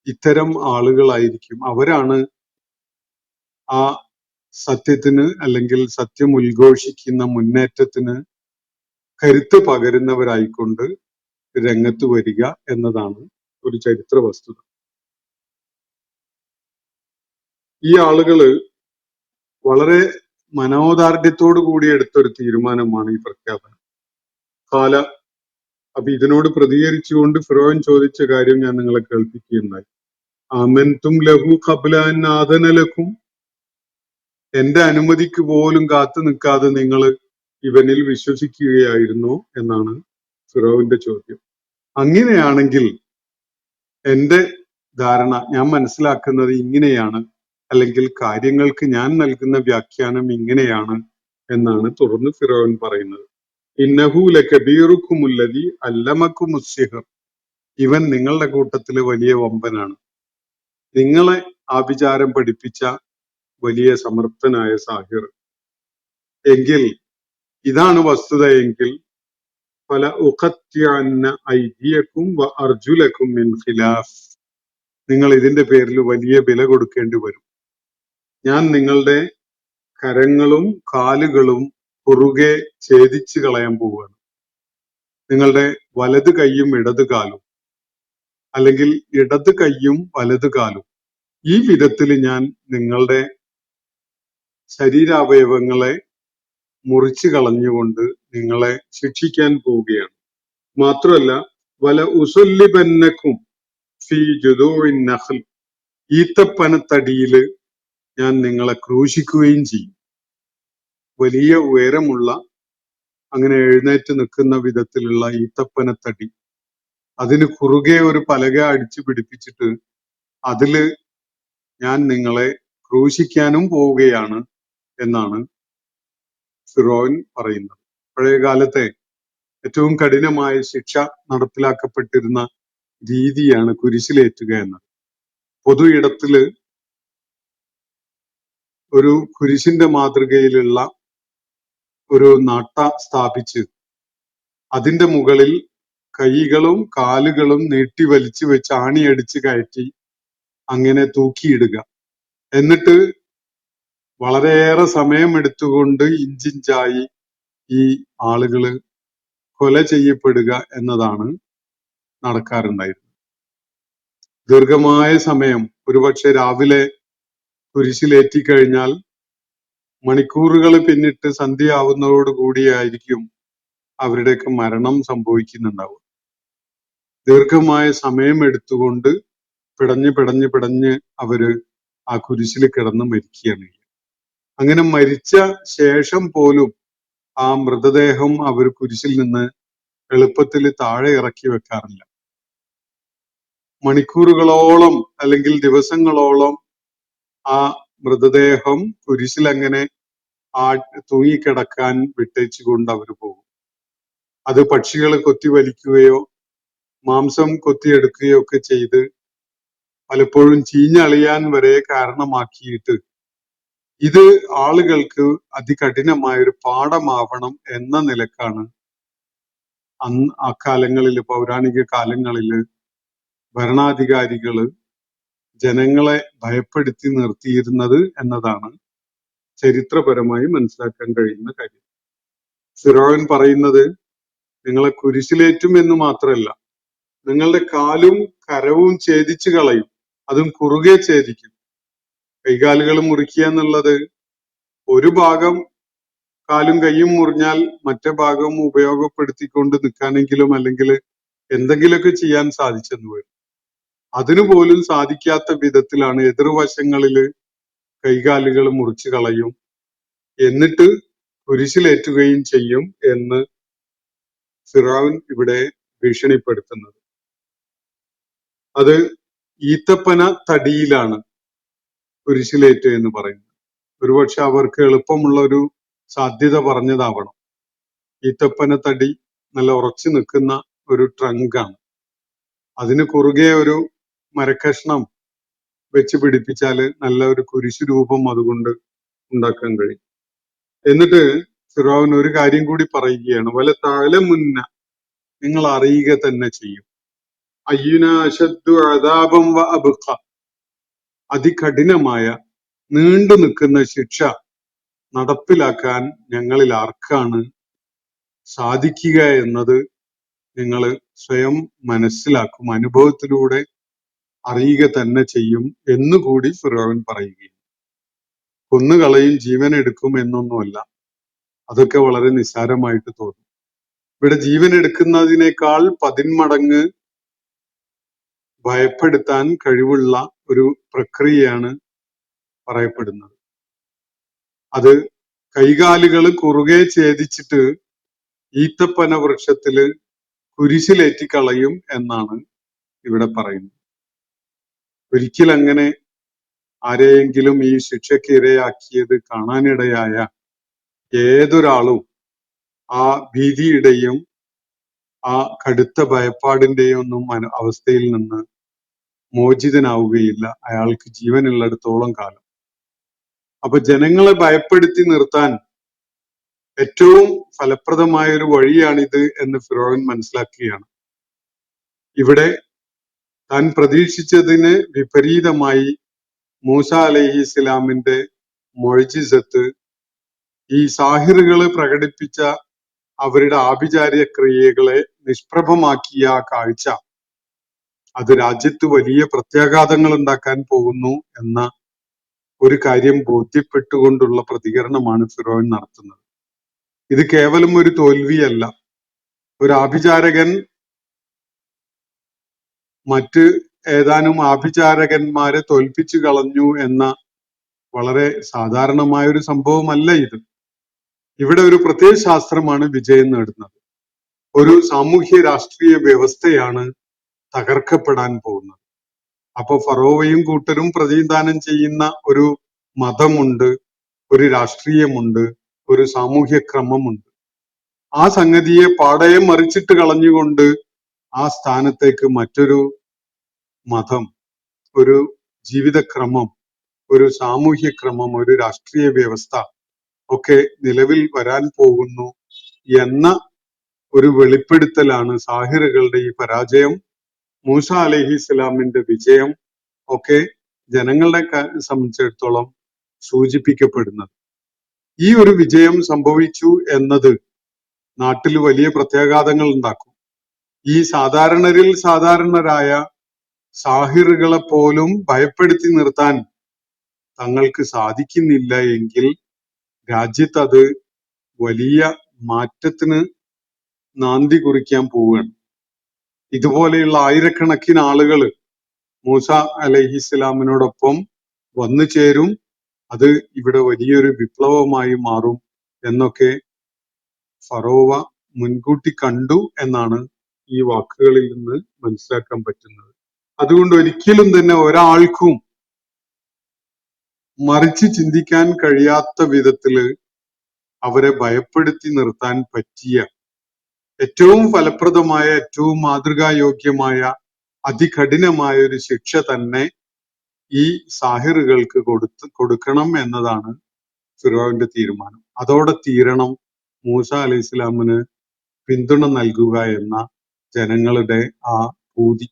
ഇത്തരം ആളുകളായിരിക്കും. അവരാണ് ആ സത്യത്തിന് അല്ലെങ്കിൽ സത്യം ഉദ്ഘോഷിക്കുന്ന മുന്നേറ്റത്തിന് കരുത്ത് പകരുന്നവരായിക്കൊണ്ട് രംഗത്ത് വരിക എന്നതാണ് ഒരു ചരിത്ര വസ്തുത. ഈ ആളുകള് വളരെ മനോദാർഢ്യത്തോടു കൂടി എടുത്തൊരു തീരുമാനമാണ് ഈ പ്രഖ്യാപനം. അപ്പൊ ഇതിനോട് പ്രതികരിച്ചുകൊണ്ട് ഫിറോൻ ചോദിച്ച കാര്യം ഞാൻ നിങ്ങളെ കേൾപ്പിക്കുകയുണ്ടായി. ആമൻതും ലഹു ഖബ്ല അൻ ആദന ലക്കും, എന്റെ അനുമതിക്ക് പോലും കാത്തു നിൽക്കാതെ നിങ്ങൾ ഇവനിൽ വിശ്വസിക്കുകയായിരുന്നോ എന്നാണ് ഫിറോവിന്റെ ചോദ്യം. അങ്ങനെയാണെങ്കിൽ എന്റെ ധാരണ, ഞാൻ മനസ്സിലാക്കുന്നത് ഇങ്ങനെയാണ്, അല്ലെങ്കിൽ കാര്യങ്ങൾക്ക് ഞാൻ നൽകുന്ന വ്യാഖ്യാനം ഇങ്ങനെയാണ് എന്നാണ് തുടർന്ന് ഫിറോൻ പറയുന്നത്. ഇന്നഹു ലകബീറുക്കുമുല്ലദി അല്ലമക്കുമുസ്സിഹർ, ഇവൻ നിങ്ങളുടെ കൂട്ടത്തില് വലിയ വമ്പനാണ്, നിങ്ങളെ ആഭിചാരം പഠിപ്പിച്ച വലിയ സമർത്ഥനായ സാഹിർ. എങ്കിൽ ഇതാണ് വസ്തുത എങ്കിൽ ഫല ഉഖത്യഅന്ന ഐദിയക്കും വ അർജുലക്കും മിൻ ഖിലാഫ്, നിങ്ങൾ ഇതിന്റെ പേരിൽ വലിയ വില കൊടുക്കേണ്ടി വരും. ഞാൻ നിങ്ങളുടെ കരങ്ങളും കാലുകളും കുറുകെ ഛേദിച്ചു കളയാൻ പോവുകയാണ്. നിങ്ങളുടെ വലത് കൈയും ഇടത് കാലും, അല്ലെങ്കിൽ ഇടത് കൈയും വലത് കാലും, ഈ വിധത്തിൽ ഞാൻ നിങ്ങളുടെ ശരീരാവയവങ്ങളെ മുറിച്ചു കളഞ്ഞുകൊണ്ട് നിങ്ങളെ ശിക്ഷിക്കാൻ പോവുകയാണ്. മാത്രമല്ല വല ഉസല്ലിബന്നക്കും ഫീ ജുദൂഇൻ നഖ്ൽ, ഈത്തപ്പനത്തടിയില് ഞാൻ നിങ്ങളെ ക്രൂശിക്കുകയും ചെയ്യും. വലിയ ഉയരമുള്ള, അങ്ങനെ എഴുന്നേറ്റ് നിൽക്കുന്ന വിധത്തിലുള്ള ഈത്തപ്പനത്തടി, അതിന് കുറുകെ ഒരു പലക അടിച്ചു പിടിപ്പിച്ചിട്ട് അതില് ഞാൻ നിങ്ങളെ ക്രൂശിക്കാനും പോവുകയാണ് എന്നാണ് ഫിറോൻ പറയുന്നത്. പഴയ കാലത്തെ ഏറ്റവും കഠിനമായ ശിക്ഷ നടപ്പിലാക്കപ്പെട്ടിരുന്ന രീതിയാണ് കുരിശിലേറ്റുക എന്നത്. പൊതു ഇടത്തില് ഒരു കുരിശിന്റെ മാതൃകയിലുള്ള ഒരു നാട്ട സ്ഥാപിച്ച് അതിന്റെ മുകളിൽ കൈകളും കാലുകളും നീട്ടി വലിച്ചു വെച്ച് ആണിയടിച്ച് കയറ്റി അങ്ങനെ തൂക്കിയിടുക. എന്നിട്ട് വളരെയേറെ സമയം എടുത്തുകൊണ്ട് ഇഞ്ചിഞ്ചായി ഈ ആളുകള് കൊല ചെയ്യപ്പെടുക എന്നതാണ് നടക്കാറുണ്ടായിരുന്നത്. ദീർഘമായ സമയം, ഒരുപക്ഷെ രാവിലെ കുരിശിലേറ്റിക്കഴിഞ്ഞാൽ മണിക്കൂറുകൾ പിന്നിട്ട് സന്ധ്യയാവുന്നതോടുകൂടിയായിരിക്കും അവരുടെയൊക്കെ മരണം സംഭവിക്കുന്നുണ്ടാവും. ദീർഘമായ സമയം എടുത്തുകൊണ്ട് പിടഞ്ഞ് അവര് ആ കുരിശിൽ കിടന്ന് മരിക്കുകയാണ്. അങ്ങനെ മരിച്ച ശേഷം പോലും ആ മൃതദേഹം അവർ കുരിശിൽ നിന്ന് എളുപ്പത്തിൽ താഴെ ഇറക്കി വെക്കാറില്ല. മണിക്കൂറുകളോളം അല്ലെങ്കിൽ ദിവസങ്ങളോളം ആ മൃതദേഹം കുരിശിൽ അങ്ങനെ തൂങ്ങിക്കിടക്കാൻ വിട്ടേച്ചുകൊണ്ട് അവർ പോകും. അത് പക്ഷികൾ കൊത്തി വലിക്കുകയോ മാംസം കൊത്തിയെടുക്കുകയോ ഒക്കെ ചെയ്ത് പലപ്പോഴും ചീഞ്ഞളിയാൻ വരെ കാരണമാക്കിയിട്ട് ഇത് ആളുകൾക്ക് അതികഠിനമായൊരു പാഠമാവണം എന്ന നിലക്കാണ് ആ കാലങ്ങളിൽ, പൗരാണിക കാലങ്ങളില് ഭരണാധികാരികള് ജനങ്ങളെ ഭയപ്പെടുത്തി നിർത്തിയിരുന്നത് എന്നതാണ് ചരിത്രപരമായി മനസ്സിലാക്കാൻ കഴിയുന്ന കാര്യം. ഫിറോൻ പറയുന്നത് നിങ്ങളെ കുരിശിലേറ്റും എന്ന് മാത്രമല്ല, നിങ്ങളുടെ കാലും കരവും ഛേദിച്ചു കളയും, അതും കുറുകെ ഛേദിക്കും. കൈകാലുകൾ മുറിക്കുക എന്നുള്ളത് ഒരു ഭാഗം കാലും കൈയും മുറിഞ്ഞാൽ മറ്റേ ഭാഗം ഉപയോഗപ്പെടുത്തിക്കൊണ്ട് നിൽക്കാനെങ്കിലും അല്ലെങ്കിൽ എന്തെങ്കിലുമൊക്കെ ചെയ്യാൻ സാധിച്ചെന്ന് വരും. അതിനുപോലും സാധിക്കാത്ത വിധത്തിലാണ് എതിർവശങ്ങളില് കൈകാലുകൾ മുറിച്ചു കളയും, എന്നിട്ട് കുരിശിലേറ്റുകയും ചെയ്യും എന്ന് ഫിറഔൻ ഇവിടെ ഭീഷണിപ്പെടുത്തുന്നത്. അത് ഈത്തപ്പന തടിയിലാണ് കുരിശിലേറ്റ് എന്ന് പറയുന്നത്. ഒരുപക്ഷെ അവർക്ക് എളുപ്പമുള്ള ഒരു സാധ്യത പറഞ്ഞതാവണം. ഈത്തപ്പന തടി നല്ല ഉറച്ചു നിൽക്കുന്ന ഒരു ട്രങ്കാണ്. അതിന് കുറുകെ ഒരു മരക്കഷ്ണം വെച്ച് പിടിപ്പിച്ചാല് നല്ല ഒരു കുരിശു രൂപം അതുകൊണ്ട് ഉണ്ടാക്കാൻ കഴിയും. എന്നിട്ട് ഫിറഔൻ ഒരു കാര്യം കൂടി പറയുകയാണ്, വല തഅലമുന്ന, നിങ്ങൾ അറിയുക തന്നെ ചെയ്യും, അയ്യുന അശദ്ദു അദാബൻ വ അബ്ഖ, അതികഠിനമായ നീണ്ടു നിൽക്കുന്ന ശിക്ഷ നടപ്പിലാക്കാൻ ഞങ്ങളിൽ ആർക്കാണ് സാധിക്കുക എന്നത് നിങ്ങൾ സ്വയം മനസ്സിലാക്കും, അനുഭവത്തിലൂടെ അറിയുക തന്നെ ചെയ്യും എന്നുകൂടി ഫിറഔൻ പറയുകയും. കൊന്നുകളയും, ജീവൻ എടുക്കും എന്നൊന്നുമല്ല, അതൊക്കെ വളരെ നിസ്സാരമായിട്ട് തോന്നും. ഇവിടെ ജീവൻ എടുക്കുന്നതിനേക്കാൾ 10 മടങ്ങ് ഭയപ്പെടുത്താൻ കഴിവുള്ള ഒരു പ്രക്രിയയാണ് പറയപ്പെടുന്നത്. അത് കൈകാലുകൾ കുറുകെ ഛേദിച്ചിട്ട് ഈത്തപ്പന വൃക്ഷത്തില് കുരിശിലേറ്റിക്കളയും എന്നാണ് ഇവിടെ പറയുന്നത്. ഒരിക്കൽ അങ്ങനെ ആരെയെങ്കിലും ഈ ശിക്ഷയ്ക്ക് ഇരയാക്കിയത് കാണാനിടയായ ഏതൊരാളും ആ ഭീതിയുടെയും ആ കടുത്ത ഭയപ്പാടിന്റെയും ഒന്നും അവസ്ഥയിൽ നിന്ന് മോചിതനാവുകയില്ല, അയാൾക്ക് ജീവനുള്ളിടത്തോളം കാലം. അപ്പൊ ജനങ്ങളെ ഭയപ്പെടുത്തി നിർത്താൻ ഏറ്റവും ഫലപ്രദമായ ഒരു വഴിയാണിത് എന്ന് ഫിറഔൻ മനസ്സിലാക്കുകയാണ്. ഇവിടെ താൻ പ്രതീക്ഷിച്ചതിന് വിപരീതമായി മൂസ അലൈഹി ഇസ്ലാമിന്റെ മുഅ്ജിസത്ത്, ഈ സാഹിറുകള് പ്രകടിപ്പിച്ച അവരുടെ ആഭിചാര്യ ക്രിയകളെ നിഷ്പ്രഭമാക്കിയ ആ കാഴ്ച, അത് രാജ്യത്ത് വലിയ പ്രത്യാഘാതങ്ങൾ ഉണ്ടാക്കാൻ പോകുന്നു എന്ന ഒരു കാര്യം ബോധ്യപ്പെട്ടുകൊണ്ടുള്ള പ്രതികരണമാണ് ഫിറഔൻ നടത്തുന്നത്. ഇത് കേവലം ഒരു തോൽവിയല്ല. ഒരു ആഭിചാരകൻ മറ്റ് ഏതാനും ആഭിചാരകന്മാരെ തോൽപ്പിച്ചു കളഞ്ഞു എന്ന വളരെ സാധാരണമായ ഒരു സംഭവമല്ല ഇത്. ഇവിടെ ഒരു പ്രത്യയശാസ്ത്രമാണ് വിജയം നേടുന്നത്. ഒരു സാമൂഹ്യ രാഷ്ട്രീയ വ്യവസ്ഥയാണ് തകർക്കപ്പെടാൻ പോകുന്നത്. അപ്പൊ ഫറോവയും കൂട്ടരും പ്രതിനിധാനം ചെയ്യുന്ന ഒരു മതമുണ്ട്, ഒരു രാഷ്ട്രീയമുണ്ട്, ഒരു സാമൂഹ്യ ക്രമമുണ്ട്. ആ സംഗതിയെ പാടയെ മറിച്ചിട്ട് കളഞ്ഞുകൊണ്ട് ആ സ്ഥാനത്തേക്ക് മറ്റൊരു മതം, ഒരു ജീവിതക്രമം, ഒരു സാമൂഹ്യ ക്രമം, ഒരു രാഷ്ട്രീയ വ്യവസ്ഥ ഒക്കെ നിലവിൽ വരാൻ പോകുന്നു എന്ന ഒരു വെളിപ്പെടുത്തലാണ് സാഹിറുകളുടെ ഈ പരാജയം, മൂസ അലൈഹി ഇസ്ലാമിന്റെ വിജയം ഒക്കെ ജനങ്ങളെ സംബന്ധിച്ചിടത്തോളം സൂചിപ്പിക്കപ്പെടുന്നത്. ഈ ഒരു വിജയം സംഭവിച്ചു എന്നത് നാട്ടിൽ വലിയ പ്രത്യാഘാതങ്ങൾ ഉണ്ടാക്കും. ഈ സാധാരണരിൽ സാധാരണരായ സാഹിറുകളെ പോലും ഭയപ്പെടുത്തി നിർത്താൻ തങ്ങൾക്ക് സാധിക്കുന്നില്ല എങ്കിൽ രാജ്യത്ത് അത് വലിയ മാറ്റത്തിന് നാന്ദി കുറിക്കാൻ പോവുകയാണ്. ഇതുപോലെയുള്ള ആയിരക്കണക്കിന് ആളുകൾ മൂസ അലൈഹി ഇസ്ലാമിനോടൊപ്പം വന്നു ചേരും, അത് ഇവിടെ വലിയൊരു വിപ്ലവമായി മാറും എന്നൊക്കെ ഫറോവ മുൻകൂട്ടി കണ്ടു എന്നാണ് ഈ വാക്കുകളിൽ നിന്ന് മനസ്സിലാക്കാൻ പറ്റുന്നത്. അതുകൊണ്ട് ഒരിക്കലും തന്നെ ഒരാൾക്കും മറിച്ച് ചിന്തിക്കാൻ കഴിയാത്ത വിധത്തില് അവരെ ഭയപ്പെടുത്തി നിർത്താൻ പറ്റിയ ഏറ്റവും ഫലപ്രദമായ, ഏറ്റവും മാതൃകായോഗ്യമായ, അതികഠിനമായ ഒരു ശിക്ഷ തന്നെ ഈ സാഹിറുകൾക്ക് കൊടുക്കണം എന്നതാണ് ഫിറോവിന്റെ തീരുമാനം. അതോടെ തീരണം മൂസ അലൈഹി ഇസ്ലാമിന് പിന്തുണ നൽകുക എന്ന ജനങ്ങളുടെ ആ പൂതി.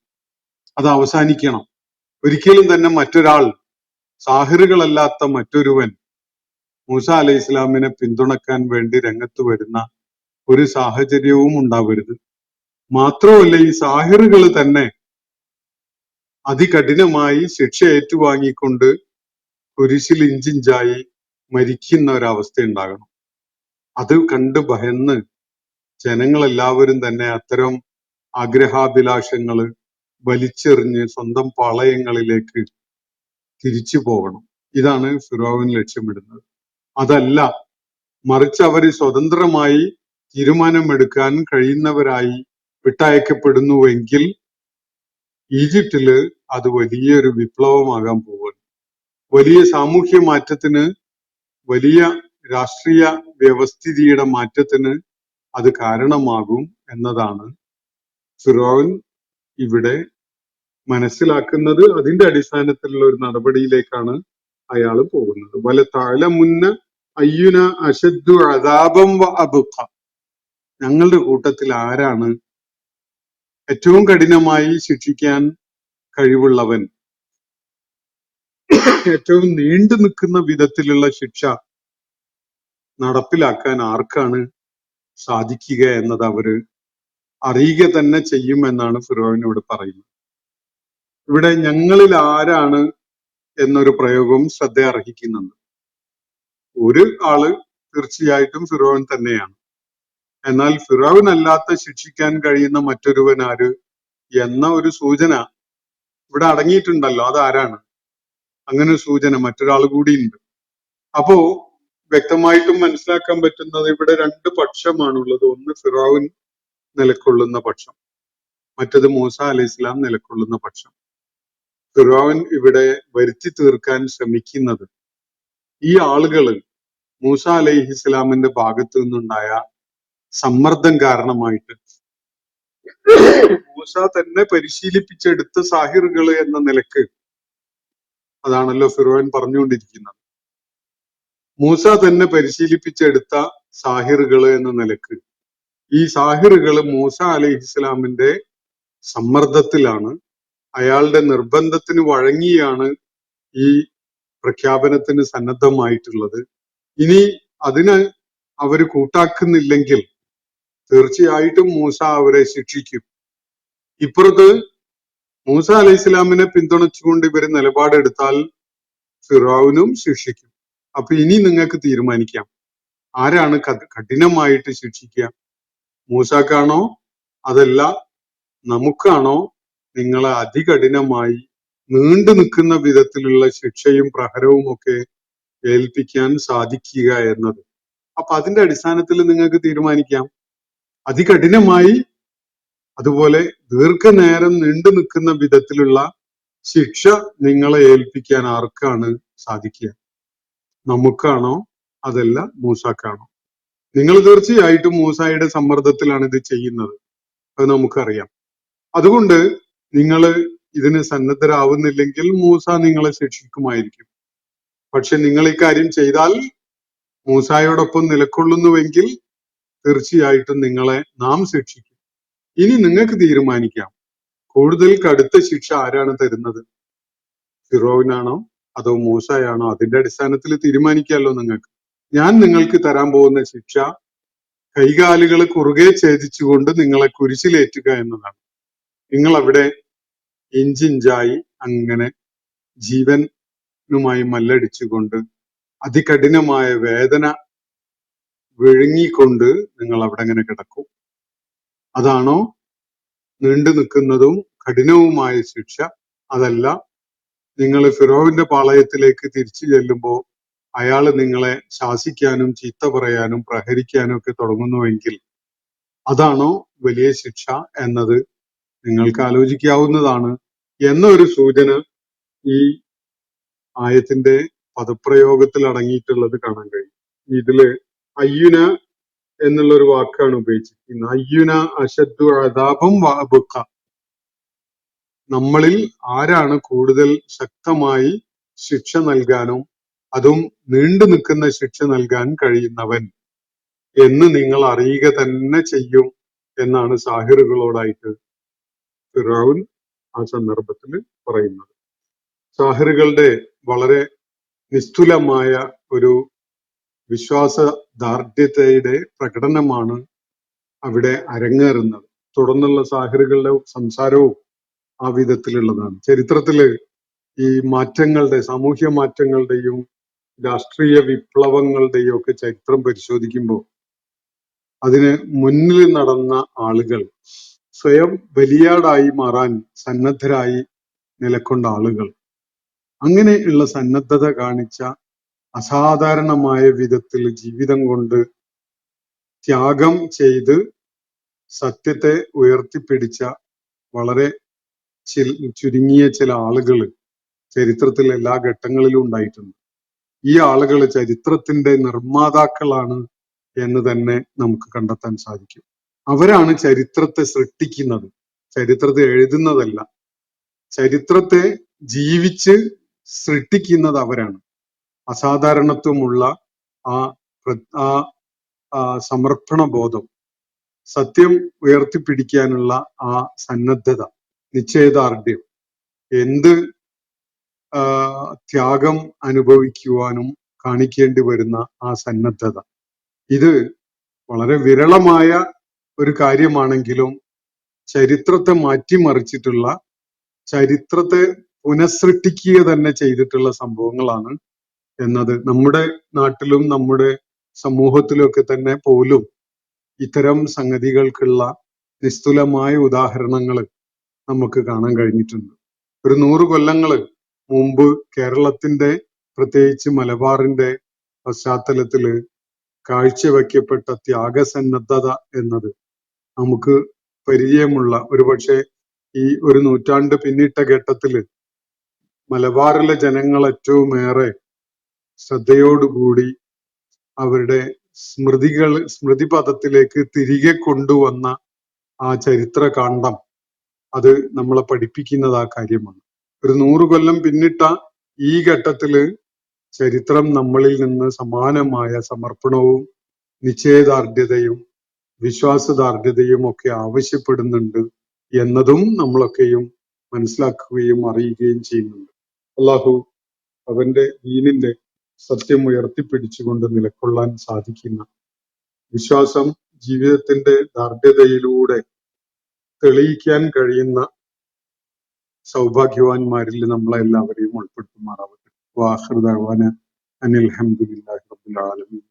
അത് അവസാനിക്കണം. ഒരിക്കലും തന്നെ മറ്റൊരാൾ, സാഹിറുകളല്ലാത്ത മറ്റൊരുവൻ മൂസ അലൈഹി ഇസ്ലാമിനെ പിന്തുണക്കാൻ വേണ്ടി രംഗത്ത് വരുന്ന ഒരു സാഹചര്യവും ഉണ്ടാവരുത്. മാത്രമല്ല, ഈ സാഹിറുകൾ തന്നെ അതികഠിനമായി ശിക്ഷ ഏറ്റുവാങ്ങിക്കൊണ്ട് കുരിശിൽ ഇഞ്ചിഞ്ചായി മരിക്കുന്ന ഒരവസ്ഥ ഉണ്ടാകണം. അത് കണ്ട് ഭയന്ന് ജനങ്ങളെല്ലാവരും തന്നെ അത്തരം ആഗ്രഹാഭിലാഷങ്ങള് വലിച്ചെറിഞ്ഞ് സ്വന്തം പാളയങ്ങളിലേക്ക് തിരിച്ചു പോകണം. ഇതാണ് ഫിറോവൻ ലക്ഷ്യമിടുന്നത്. അതല്ല, മറിച്ച് അവർ സ്വതന്ത്രമായി തീരുമാനമെടുക്കാൻ കഴിയുന്നവരായി വിട്ടയക്കപ്പെടുന്നുവെങ്കിൽ ഈജിപ്തില് അത് വലിയൊരു വിപ്ലവമാകാൻ പോവുകയാണ്. വലിയ സാമൂഹ്യ മാറ്റത്തിന്, വലിയ രാഷ്ട്രീയ വ്യവസ്ഥിതിയുടെ മാറ്റത്തിന് അത് കാരണമാകും എന്നതാണ് ഫിറോൻ ഇവിടെ മനസ്സിലാക്കുന്നത്. അതിന്റെ അടിസ്ഥാനത്തിലുള്ള ഒരു നടപടിയിലേക്കാണ് അയാൾ പോകുന്നത്. വല തഅലമുന്ന അയ്യുന അശദ്ദു അദാബൻ വ അബ്ഖ. ഞങ്ങളുടെ കൂട്ടത്തിൽ ആരാണ് ഏറ്റവും കഠിനമായി ശിക്ഷിക്കാൻ കഴിവുള്ളവൻ, ഏറ്റവും നീണ്ടു നിൽക്കുന്ന വിധത്തിലുള്ള ശിക്ഷ നടപ്പിലാക്കാൻ ആർക്കാണ് സാധിക്കുക എന്നത് അവര് അറിയുക തന്നെ ചെയ്യുമെന്നാണ് ഫിറോവിനോട് പറയുന്നത്. ഇവിടെ ഞങ്ങളിൽ ആരാണ് എന്നൊരു പ്രയോഗവും ശ്രദ്ധ അർഹിക്കുന്നുണ്ട്. ഒരു ആള് തീർച്ചയായിട്ടും ഫിറോവൻ തന്നെയാണ്. എന്നാൽ ഫിറോവൻ അല്ലാത്ത ശിക്ഷിക്കാൻ കഴിയുന്ന മറ്റൊരുവൻ ആര് എന്ന ഒരു സൂചന ഇവിടെ അടങ്ങിയിട്ടുണ്ടല്ലോ. അതാരാണ്? അങ്ങനെ ഒരു സൂചന മറ്റൊരാൾ കൂടിയുണ്ട്. അപ്പോ വ്യക്തമായിട്ടും മനസ്സിലാക്കാൻ പറ്റുന്നത് ഇവിടെ രണ്ട് പക്ഷമാണുള്ളത്. ഒന്ന് ഫിറോവൻ നിലക്കൊള്ളുന്ന പക്ഷം, മറ്റത് മൂസ അലൈഹി ഇസ്ലാം നിലക്കൊള്ളുന്ന പക്ഷം. ഫിറോവൻ ഇവിടെ വരുത്തി തീർക്കാൻ ശ്രമിക്കുന്നത് ഈ ആളുകള് മൂസ അലൈഹി ഇസ്ലാമിന്റെ ഭാഗത്തു നിന്നുണ്ടായ സമ്മർദ്ദം കാരണമായിട്ട് മൂസ തന്നെ പരിശീലിപ്പിച്ചെടുത്ത സാഹിറുകൾ എന്ന നിലക്ക്, അതാണല്ലോ ഫിറോവൻ പറഞ്ഞുകൊണ്ടിരിക്കുന്നത്, മൂസ തന്നെ പരിശീലിപ്പിച്ചെടുത്ത സാഹിറുകൾ എന്ന നിലക്ക് ഈ സാഹിറുകൾ മൂസ അലൈഹി ഇസ്ലാമിന്റെ സമ്മർദ്ദത്തിലാണ്, അയാളുടെ നിർബന്ധത്തിന് വഴങ്ങിയാണ് ഈ പ്രഖ്യാപനത്തിന് സന്നദ്ധമായിട്ടുള്ളത്. ഇനി അതിന് അവര് കൂട്ടാക്കുന്നില്ലെങ്കിൽ തീർച്ചയായിട്ടും മൂസ അവരെ ശിക്ഷിക്കും. ഇപ്പുറത്ത് മൂസ അലൈഹി ഇസ്ലാമിനെ പിന്തുണച്ചുകൊണ്ട് ഇവര് നിലപാടെടുത്താൽ ഫിറോവിനും ശിക്ഷിക്കും. അപ്പൊ ഇനി നിങ്ങൾക്ക് തീരുമാനിക്കാം, ആരാണ് കഠിനമായിട്ട് ശിക്ഷിക്കുക? മൂസാക്കാണോ അതല്ല നമുക്കാണോ നിങ്ങളെ അതികഠിനമായി നീണ്ടു നിൽക്കുന്ന വിധത്തിലുള്ള ശിക്ഷയും പ്രഹരവും ഒക്കെ ഏൽപ്പിക്കാൻ സാധിക്കുക എന്നത്? അപ്പൊ അതിന്റെ അടിസ്ഥാനത്തിൽ നിങ്ങൾക്ക് തീരുമാനിക്കാം. അതികഠിനമായി അതുപോലെ ദീർഘനേരം നീണ്ടു നിൽക്കുന്ന വിധത്തിലുള്ള ശിക്ഷ നിങ്ങളെ ഏൽപ്പിക്കാൻ ആർക്കാണ് സാധിക്കുക? നമുക്കാണോ അതല്ല മൂസാക്കാണോ? നിങ്ങൾ തീർച്ചയായിട്ടും മൂസായുടെ സമ്മർദ്ദത്തിലാണ് ഇത് ചെയ്യുന്നത്, അത് നമുക്കറിയാം. അതുകൊണ്ട് നിങ്ങൾ ഇതിന് സന്നദ്ധരാവുന്നില്ലെങ്കിൽ മൂസ നിങ്ങളെ ശിക്ഷിക്കുമായിരിക്കും. പക്ഷെ നിങ്ങൾ ഇക്കാര്യം ചെയ്താൽ, മൂസായോടൊപ്പം നിലകൊള്ളുന്നുവെങ്കിൽ തീർച്ചയായിട്ടും നിങ്ങളെ നാം ശിക്ഷിക്കും. ഇനി നിങ്ങൾക്ക് തീരുമാനിക്കാം, കൂടുതൽ കടുത്ത ശിക്ഷ ആരാണ് തരുന്നത്? ഫിറോവിനാണോ അതോ മൂസയാണോ? അതിന്റെ അടിസ്ഥാനത്തിൽ തീരുമാനിക്കാമല്ലോ നിങ്ങൾക്ക്. ഞാൻ നിങ്ങൾക്ക് തരാൻ പോകുന്ന ശിക്ഷ കൈകാലുകൾ കുറുകെ ഛേദിച്ചുകൊണ്ട് നിങ്ങളെ കുരിശിലേറ്റുക എന്നതാണ്. നിങ്ങൾ അവിടെ ഇഞ്ചിഞ്ചായി അങ്ങനെ ജീവനുമായി മല്ലടിച്ചുകൊണ്ട് അതികഠിനമായ വേദന വിഴുങ്ങിക്കൊണ്ട് നിങ്ങൾ അവിടെ അങ്ങനെ കിടക്കും. അതാണോ നീണ്ടു നിൽക്കുന്നതും കഠിനവുമായ ശിക്ഷ? അതല്ല, നിങ്ങൾ ഫിറോവിന്റെ പാളയത്തിലേക്ക് തിരിച്ചു ചെല്ലുമ്പോൾ അയാൾ നിങ്ങളെ ശാസിക്കാനും ചീത്ത പറയാനും പ്രഹരിക്കാനും ഒക്കെ തുടങ്ങുന്നുവെങ്കിൽ അതാണോ വലിയ ശിക്ഷ എന്നത് നിങ്ങൾക്ക് ആലോചിക്കാവുന്നതാണ് എന്നൊരു സൂചന ഈ ആയത്തിന്റെ പദപ്രയോഗത്തിൽ അടങ്ങിയിട്ടുള്ളത് കാണാൻ കഴിയും. ഇതില് അയ്യുന എന്നുള്ള ഒരു വാക്കാണ് ഉപയോഗിച്ചിരിക്കുന്നത്. അയ്യുന അശദ്ദു അദാബൻ വ അബ്ഖ. നമ്മളിൽ ആരാണ് കൂടുതൽ ശക്തമായി ശിക്ഷ നൽകാനും അതും നീണ്ടു നിൽക്കുന്ന ശിക്ഷ നൽകാൻ കഴിയുന്നവൻ എന്ന് നിങ്ങൾ അറിയുക തന്നെ ചെയ്യും എന്നാണ് സാഹിറുകളോടായിട്ട് ഫിറഔൻ ആ സന്ദർഭത്തിൽ പറയുന്നത്. സാഹിറുകളുടെ വളരെ നിസ്തുലമായ ഒരു വിശ്വാസ ദാർഢ്യതയുടെ പ്രകടനമാണ് അവിടെ അരങ്ങേറുന്നത്. തുടർന്നുള്ള സാഹിറുകളുടെ സംസാരവും ആ വിധത്തിലുള്ളതാണ്. ചരിത്രത്തില് ഈ മാറ്റങ്ങളുടെ, സാമൂഹ്യ മാറ്റങ്ങളുടെയും രാഷ്ട്രീയ വിപ്ലവങ്ങളുടെയും ഒക്കെ ചരിത്രം പരിശോധിക്കുമ്പോൾ അതിന് മുന്നിൽ നടന്ന ആളുകൾ, സ്വയം ബലിയാടായി മാറാൻ സന്നദ്ധരായി നിലകൊണ്ട ആളുകൾ, അങ്ങനെയുള്ള സന്നദ്ധത കാണിച്ച, അസാധാരണമായ വിധത്തിൽ ജീവിതം കൊണ്ട് ത്യാഗം ചെയ്ത് സത്യത്തെ ഉയർത്തിപ്പിടിച്ച വളരെ ചുരുങ്ങിയ ചില ആളുകൾ ചരിത്രത്തിൽ എല്ലാ ഘട്ടങ്ങളിലും ഉണ്ടായിട്ടുണ്ട്. ഈ ആളുകൾ ചരിത്രത്തിന്റെ നിർമ്മാതാക്കളാണ് എന്ന് തന്നെ നമുക്ക് കണ്ടെത്താൻ സാധിക്കും. അവരാണ് ചരിത്രത്തെ സൃഷ്ടിക്കുന്നത്, ചരിത്രത്തെ എഴുതുന്നതല്ല. ചരിത്രത്തെ ജീവിച്ച് സൃഷ്ടിക്കുന്നത് അവരാണ്. അസാധാരണത്വമുള്ള ആ ആ ആ സമർപ്പണ ബോധം, സത്യം ഉയർത്തിപ്പിടിക്കാനുള്ള ആ സന്നദ്ധത, നിശ്ചയദാർഢ്യം, എന്ത് ത്യാഗം അനുഭവിക്കുവാനും കാണിക്കേണ്ടി വരുന്ന ആ സന്നദ്ധത, ഇത് വളരെ വിരളമായ ഒരു കാര്യമാണെങ്കിലും ചരിത്രത്തെ മാറ്റിമറിച്ചിട്ടുള്ള, ചരിത്രത്തെ പുനഃസൃഷ്ടിക്കുക തന്നെ ചെയ്തിട്ടുള്ള സംഭവങ്ങളാണ് എന്നത് നമ്മുടെ നാട്ടിലും നമ്മുടെ സമൂഹത്തിലൊക്കെ തന്നെ പോലും ഇത്തരം സംഗതികൾക്കുള്ള നിസ്തുലമായ ഉദാഹരണങ്ങൾ നമുക്ക് കാണാൻ കഴിഞ്ഞിട്ടുണ്ട്. ഒരു 100 കൊല്ലങ്ങള് മുമ്പ് കേരളത്തിന്റെ, പ്രത്യേകിച്ച് മലബാറിന്റെ പശ്ചാത്തലത്തില് കാഴ്ചവെക്കപ്പെട്ട ത്യാഗസന്നദ്ധത എന്നത് നമുക്ക് പരിചയമുള്ള, ഒരുപക്ഷെ ഈ ഒരു നൂറ്റാണ്ട് പിന്നിട്ട ഘട്ടത്തില് മലബാറിലെ ജനങ്ങൾ ഏറ്റവും ഏറെ ശ്രദ്ധയോടുകൂടി അവരുടെ സ്മൃതിപഥത്തിലേക്ക് തിരികെ കൊണ്ടുവന്ന ആ ചരിത്ര കാണ്ഡം, അത് നമ്മളെ പഠിപ്പിക്കുന്നത് ആ കാര്യമാണ്. ഒരു 100 കൊല്ലം പിന്നിട്ട ഈ ഘട്ടത്തില് ചരിത്രം നമ്മളിൽ നിന്ന് സമാനമായ സമർപ്പണവും നിശ്ചയദാർഢ്യതയും വിശ്വാസദാർഢ്യതയും ഒക്കെ ആവശ്യപ്പെടുന്നുണ്ട് എന്നതും നമ്മളൊക്കെയും മനസ്സിലാക്കുകയും അറിയുകയും ചെയ്യുന്നുണ്ട്. അള്ളാഹു അവന്റെ ദീനിന്റെ സത്യം ഉയർത്തിപ്പിടിച്ചുകൊണ്ട് നിലകൊള്ളാൻ സാധിക്കുന്ന വിശ്വാസം ജീവിതത്തിന്റെ ദാർഢ്യതയിലൂടെ തെളിയിക്കാൻ കഴിയുന്ന സൗഭാഗ്യവാന്മാരിൽ നമ്മളെല്ലാവരെയും ഉൾപ്പെടുത്തുമാറാവട്ടെ. വാഖിറു ദഅ്വാന അനിൽ ഹംദുലില്ലാഹി റബ്ബിൽ ആലമീൻ.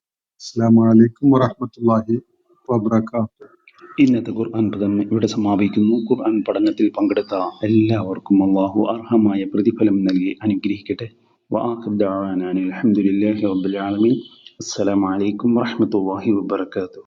അസ്സലാമു അലൈക്കും വറഹ്മത്തുള്ളാഹി വബറകാതുഹു. ഇന്നത്തെ ഖുർആൻ പദം ഇവിടെ സമാപിക്കുന്നു. ഖുർആൻ പഠനത്തിൽ പങ്കെടുത്ത എല്ലാവർക്കും അല്ലാഹു അർഹമായ പ്രതിഫലം നൽകി അനുഗ്രഹിക്കട്ടെ. വആഖിറു ദഅ്വാനാ അനിൽ ഹംദുലില്ലാഹി റബ്ബിൽ ആലമീൻ. അസ്സലാമു അലൈക്കും വറഹ്മത്തുള്ളാഹി വബറകാതുഹു.